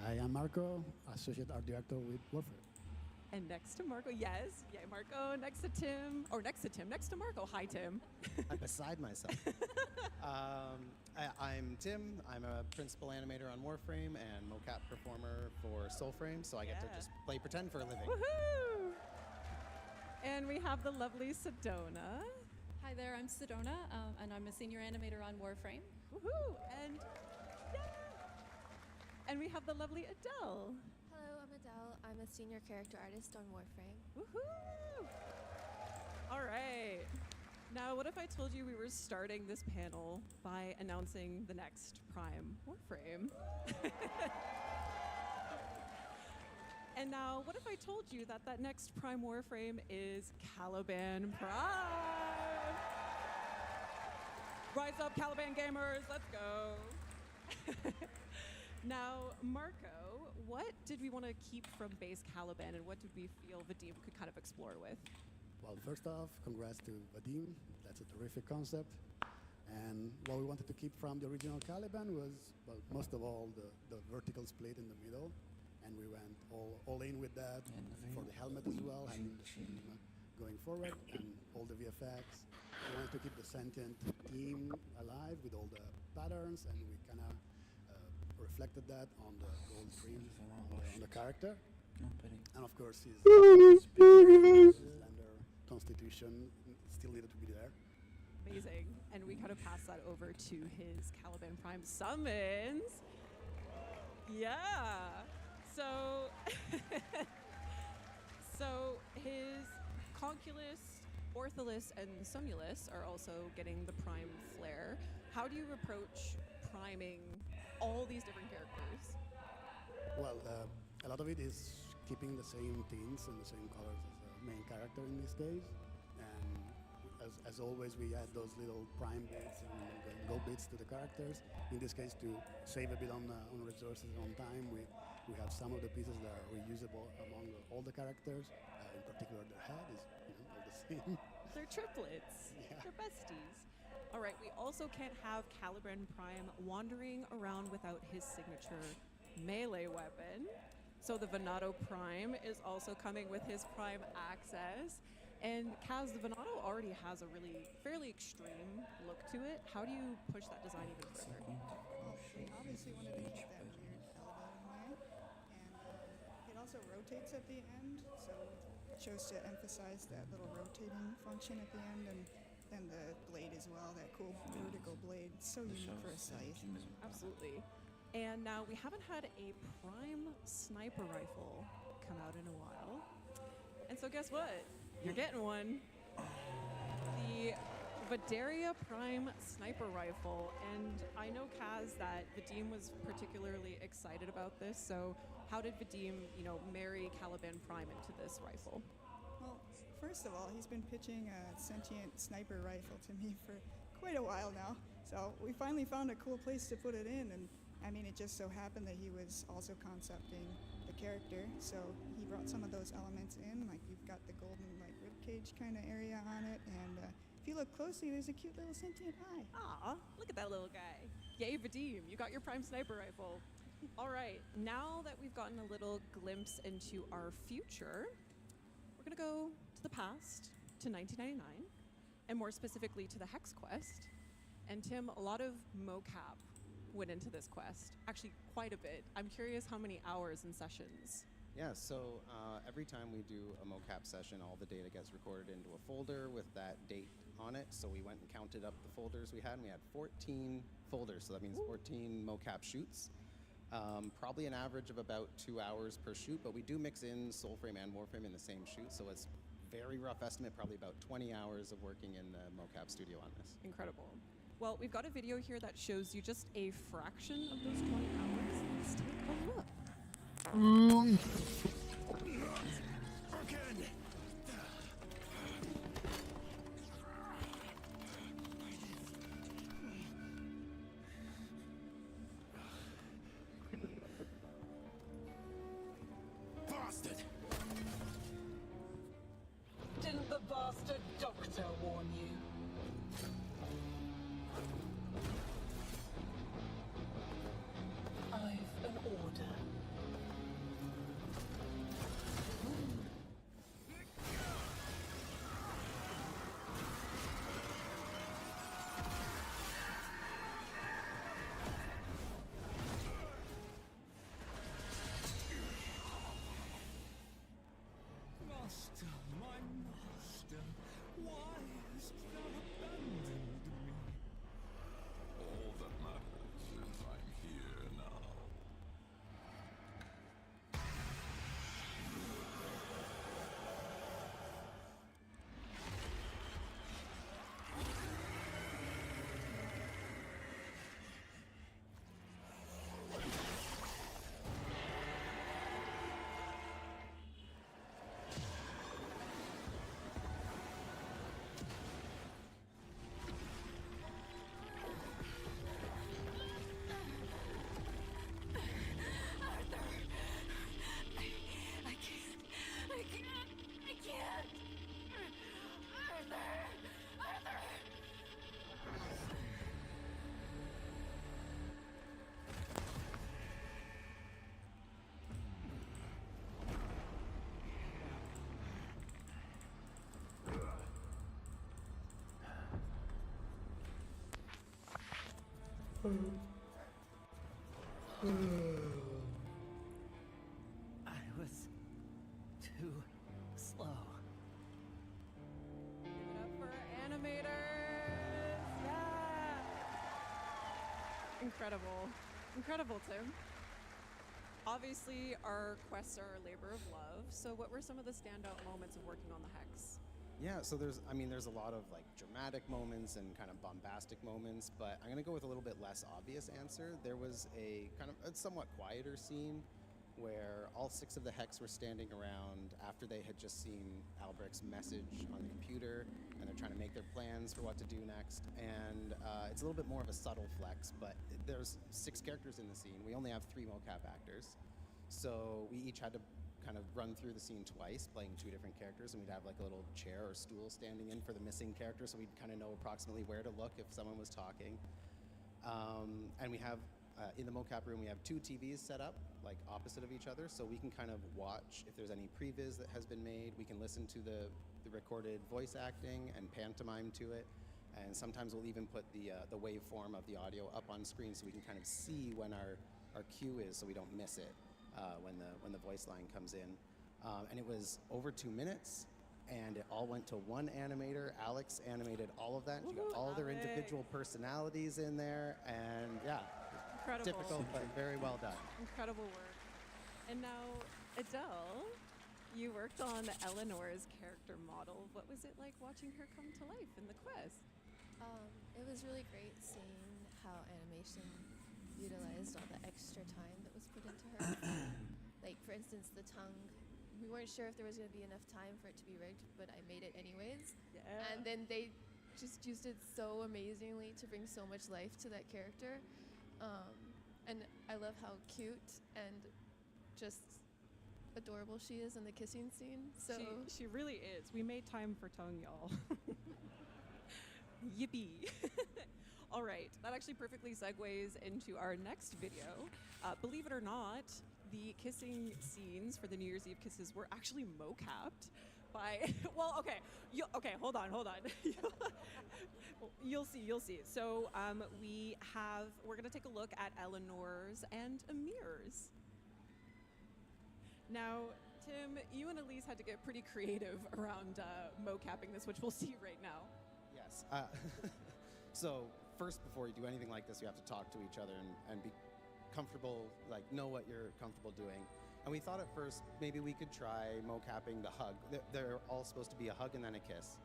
Hi, I'm Marco, Associate Art Director with Warframe. And next to Marco, yes. Yeah, Marco, next to Tim. Or next to Tim, next to Marco. Hi, Tim. I'm beside myself. I'm Tim. I'm a principal animator on Warframe and mocap performer for Soulframe, so I get to just play pretend for a living. Woohoo! And we have the lovely Sedona. Hi there, I'm Sedona, and I'm a senior animator on Warframe. Woohoo! And we have the lovely Adele. Hello, I'm Adele. I'm a senior character artist on Warframe. Woohoo! All right. Now, what if I told you we were starting this panel by announcing the next Prime Warframe? And now, what if I told you that that next Prime Warframe is Caliban Prime? Rise up, Caliban gamers, let's go. Now, Marco, what did we want to keep from base Caliban, and what did we feel Vadim could kind of explore with? Well, first off, congrats to Vadim. That's a terrific concept. And what we wanted to keep from the original Caliban was, well, most of all, the vertical split in the middle. And we went all in with that for the helmet as well, having the theme going forward, and all the VFX. We wanted to keep the sentient theme alive with all the patterns, and we kind of reflected that on the gold trim on the character. And of course, his slender constitution still needed to be there. Amazing. And we kind of pass that over to his Caliban Prime summons. Yeah. So, so his Conculus, Ortholus, and Sumulus are also getting the Prime flair. How do you approach priming all these different characters? Well, a lot of it is keeping the same tints and the same colors as the main character in this case. And as always, we add those little prime bits and gold bits to the characters. In this case, to save a bit on resources and on time, we have some of the pieces that are reusable among all the characters. In particular, their head is all the same. They're triplets. Yeah. They're besties. All right, we also can't have Caliban Prime wandering around without his signature melee weapon. So the Venato Prime is also coming with his Prime Access. And Kaz, the Venato already has a really fairly extreme look to it. How do you push that design even further? We obviously wanted to keep that weird elbow in there. And it also rotates at the end, so it chose to emphasize that little rotating function at the end, and then the blade as well, that cool vertical blade. So unique for a scythe. Absolutely. And now we haven't had a Prime sniper rifle come out in a while. And so guess what? You're getting one. The Vaderia Prime sniper rifle. And I know, Kaz, that Vadim was particularly excited about this. So how did Vadim, marry Caliban Prime into this rifle? Well, first of all, he's been pitching a sentient sniper rifle to me for quite a while now. So we finally found a cool place to put it in, and I mean, it just so happened that he was also concepting the character, so he brought some of those elements in, like you've got the golden ribcage kind of area on it, and if you look closely, there's a cute little sentient eye. Aw, look at that little guy. Yay, Vadim, you got your Prime sniper rifle. All right, now that we've gotten a little glimpse into our future, we're gonna go to the past, to 1999, and more specifically to the Hex Quest. And Tim, a lot of mocap went into this quest, actually quite a bit. I'm curious how many hours and sessions. Yeah, so every time we do a mocap session, all the data gets recorded into a folder with that date on it. So we went and counted up the folders we had, and we had 14 folders, so that means 14 mocap shoots. Probably an average of about 2 hours per shoot, but we do mix in Soulframe and Warframe in the same shoot, so it's very rough estimate, probably about 20 hours of working in the mocap studio on this. Incredible. Well, we've got a video here that shows you just a fraction of those 20 hours. Let's take a look. Bastard! Didn't the bastard doctor warn you? I've an order. Master, my master, why hast thou abandoned me? All that matters is I'm here now. I can't. Arthur. I was too slow. Give it up for animators. Yeah. Incredible. Incredible, Tim. Obviously, our quests are a labor of love. So what were some of the standout moments of working on the Hex? Yeah, so there's a lot of like dramatic moments and kind of bombastic moments, but I'm gonna go with a little bit less obvious answer. There was a kind of a somewhat quieter scene where all 6 of the Hex were standing around after they had just seen Albrecht's message on the computer, and they're trying to make their plans for what to do next. And it's a little bit more of a subtle flex, but there's 6 characters in the scene. We only have 3 mocap actors, so we each had to kind of run through the scene twice, playing 2 different characters, and we'd have like a little chair or stool standing in for the missing character, so we'd kind of know approximately where to look if someone was talking. And we have, in the mocap room, we have 2 TVs set up, like opposite of each other, so we can kind of watch if there's any previs that has been made. We can listen to the recorded voice acting and pantomime to it, and sometimes we'll even put the waveform of the audio up on screen so we can kind of see when our cue is, so we don't miss it when the voice line comes in. And it was over 2 minutes, and it all went to one animator. Alex animated all of that. She got all their individual personalities in there, and yeah, Incredible. typical, but very well done. Incredible work. And now, Adele, you worked on Eleanor's character model. What was it like watching her come to life in the quest? It was really great seeing how animation utilized all the extra time that was put into her. Like, for instance, the tongue. We weren't sure if there was going to be enough time for it to be rigged, but I made it anyways. Yeah. And then they just used it so amazingly to bring so much life to that character. And I love how cute and just adorable she is in the kissing scene. So She really is. We made time for tongue, y'all. Yippee. All right, that actually perfectly segues into our next video. Believe it or not, the kissing scenes for the New Year's Eve kisses were actually mocapped by, well, okay, hold on. You'll see. So we're gonna take a look at Eleanor's and Amir's. Now, Tim, you and Elise had to get pretty creative around mocapping this, which we'll see right now. Yes. So first, before you do anything like this, you have to talk to each other and be comfortable, like know what you're comfortable doing. And we thought at first maybe we could try mocapping the hug. They're all supposed to be a hug and then a kiss.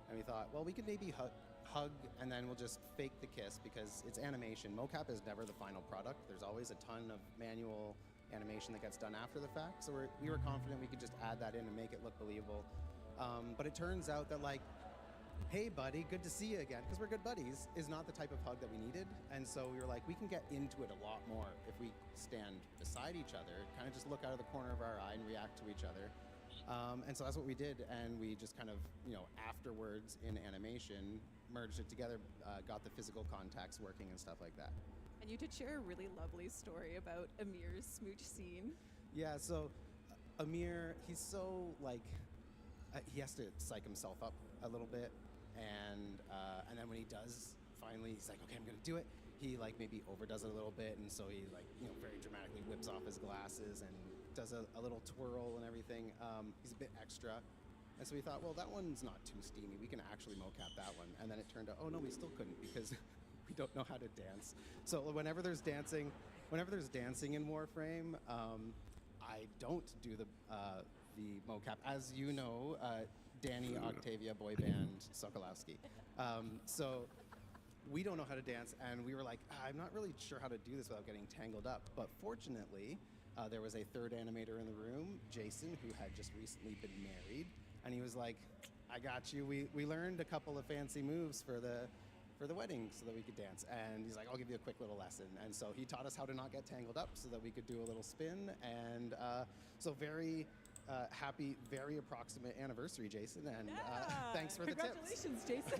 And we thought, well, we could maybe hug and then we'll just fake the kiss because it's animation. Mocap is never the final product. There's always a ton of manual animation that gets done after the fact. So we were confident we could just add that in and make it look believable. But it turns out that like, hey buddy, good to see you again, because we're good buddies, is not the type of hug that we needed. And so we were like, we can get into it a lot more if we stand beside each other, kind of just look out of the corner of our eye and react to each other. And so that's what we did, and we just kind of, afterwards in animation, merged it together, got the physical contacts working and stuff like that. And you did share a really lovely story about Amir's smooch scene. Yeah, so Amir, he's so he has to psych himself up a little bit, and then when he does, finally, he's like, okay, I'm gonna do it. He maybe overdoes it a little bit, and so he very dramatically whips off his glasses and does a little twirl and everything. He's a bit extra, and so we thought, well, that one's not too steamy. We can actually mocap that one. And then it turned out, oh no, we still couldn't because we don't know how to dance. So whenever there's dancing in Warframe, I don't do the mocap, as you know, Danny Octavia boy band Sokolowski. So we don't know how to dance, and we were like, I'm not really sure how to do this without getting tangled up. But fortunately, there was a third animator in the room, Jason, who had just recently been married, and he was like, I got you. We learned a couple of fancy moves for the wedding so that we could dance. And he's like, I'll give you a quick little lesson. And so he taught us how to not get tangled up so that we could do a little spin. And so very happy, very approximate anniversary, Jason. And thanks for the tips. Congratulations, Jason.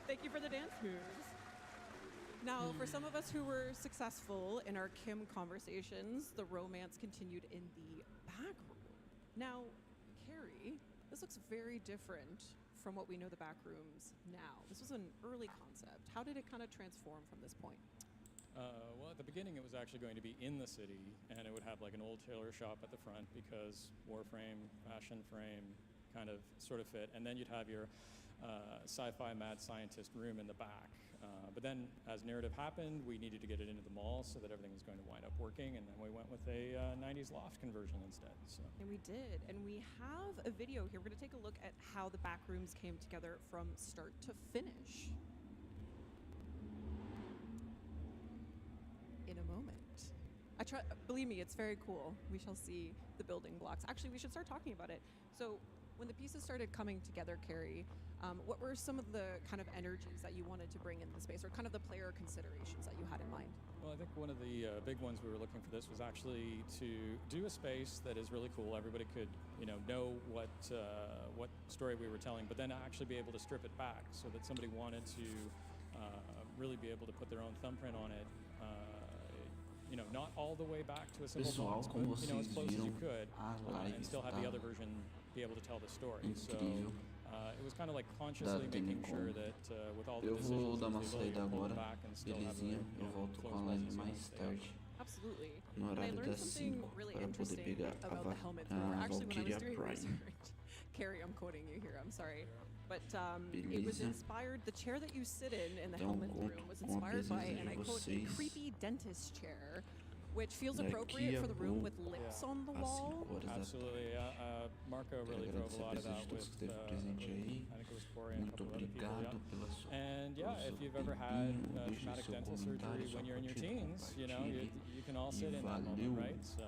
Thank you for the dance moves. Now, for some of us who were successful in our Kim conversations, the romance continued in the back room. Now, Carrie, this looks very different from what we know the back rooms now. This was an early concept. How did it kind of transform from this point? Well, at the beginning, it was actually going to be in the city, and it would have an old tailor shop at the front because Warframe, fashion frame kind of sort of fit. And then you'd have your sci-fi mad scientist room in the back. But then as narrative happened, we needed to get it into the mall so that everything was going to wind up working, and then we went with a 90s loft conversion instead. So. And we did, and we have a video here. We're going to take a look at how the back rooms came together from start to finish. In a moment. Believe me, it's very cool. We shall see the building blocks. Actually, we should start talking about it. So when the pieces started coming together, Carrie, what were some of the kind of energies that you wanted to bring in the space, or kind of the player considerations that you had in mind? Well, I think one of the big ones we were looking for this was actually to do a space that is really cool. Everybody could, know what story we were telling, but then actually be able to strip it back so that somebody wanted to really be able to put their own thumbprint on it. Not all the way back to a simple box, but as close as you could, and still have the other version be able to tell the story. So it was kind of consciously making sure that with all the decisions, dar uma saída agora, back and still have belezinha. Eu volto com a live mais tarde. Absolutely. No And I horário learned das something 5 really para poder interesting pegar about the helmet thrower. Actually, when I was Valkyria doing Prime. research, Carrie, I'm quoting you here. I'm sorry, but it was Beleza. inspired. The chair that you sit in the Então, helmet conto room, was com a inspired by, presença and de I quote, a vocês. creepy dentist chair, which feels Daqui appropriate a for the room with pouco, lips on the às wall. 5 horas da Absolutely. Marco Quero really drove agradecer a a lot of presença that de todos with, que esteve presente aí. I think it was Corey and a Muito couple of other people. obrigado Yeah. pela sua, And pelo yeah, seu if you've ever had tempinho. Deixe traumatic seu dental comentário, surgery sua when you're in your curtida, teens, you compartilhe. you can all sit E in that moment, valeu. right? So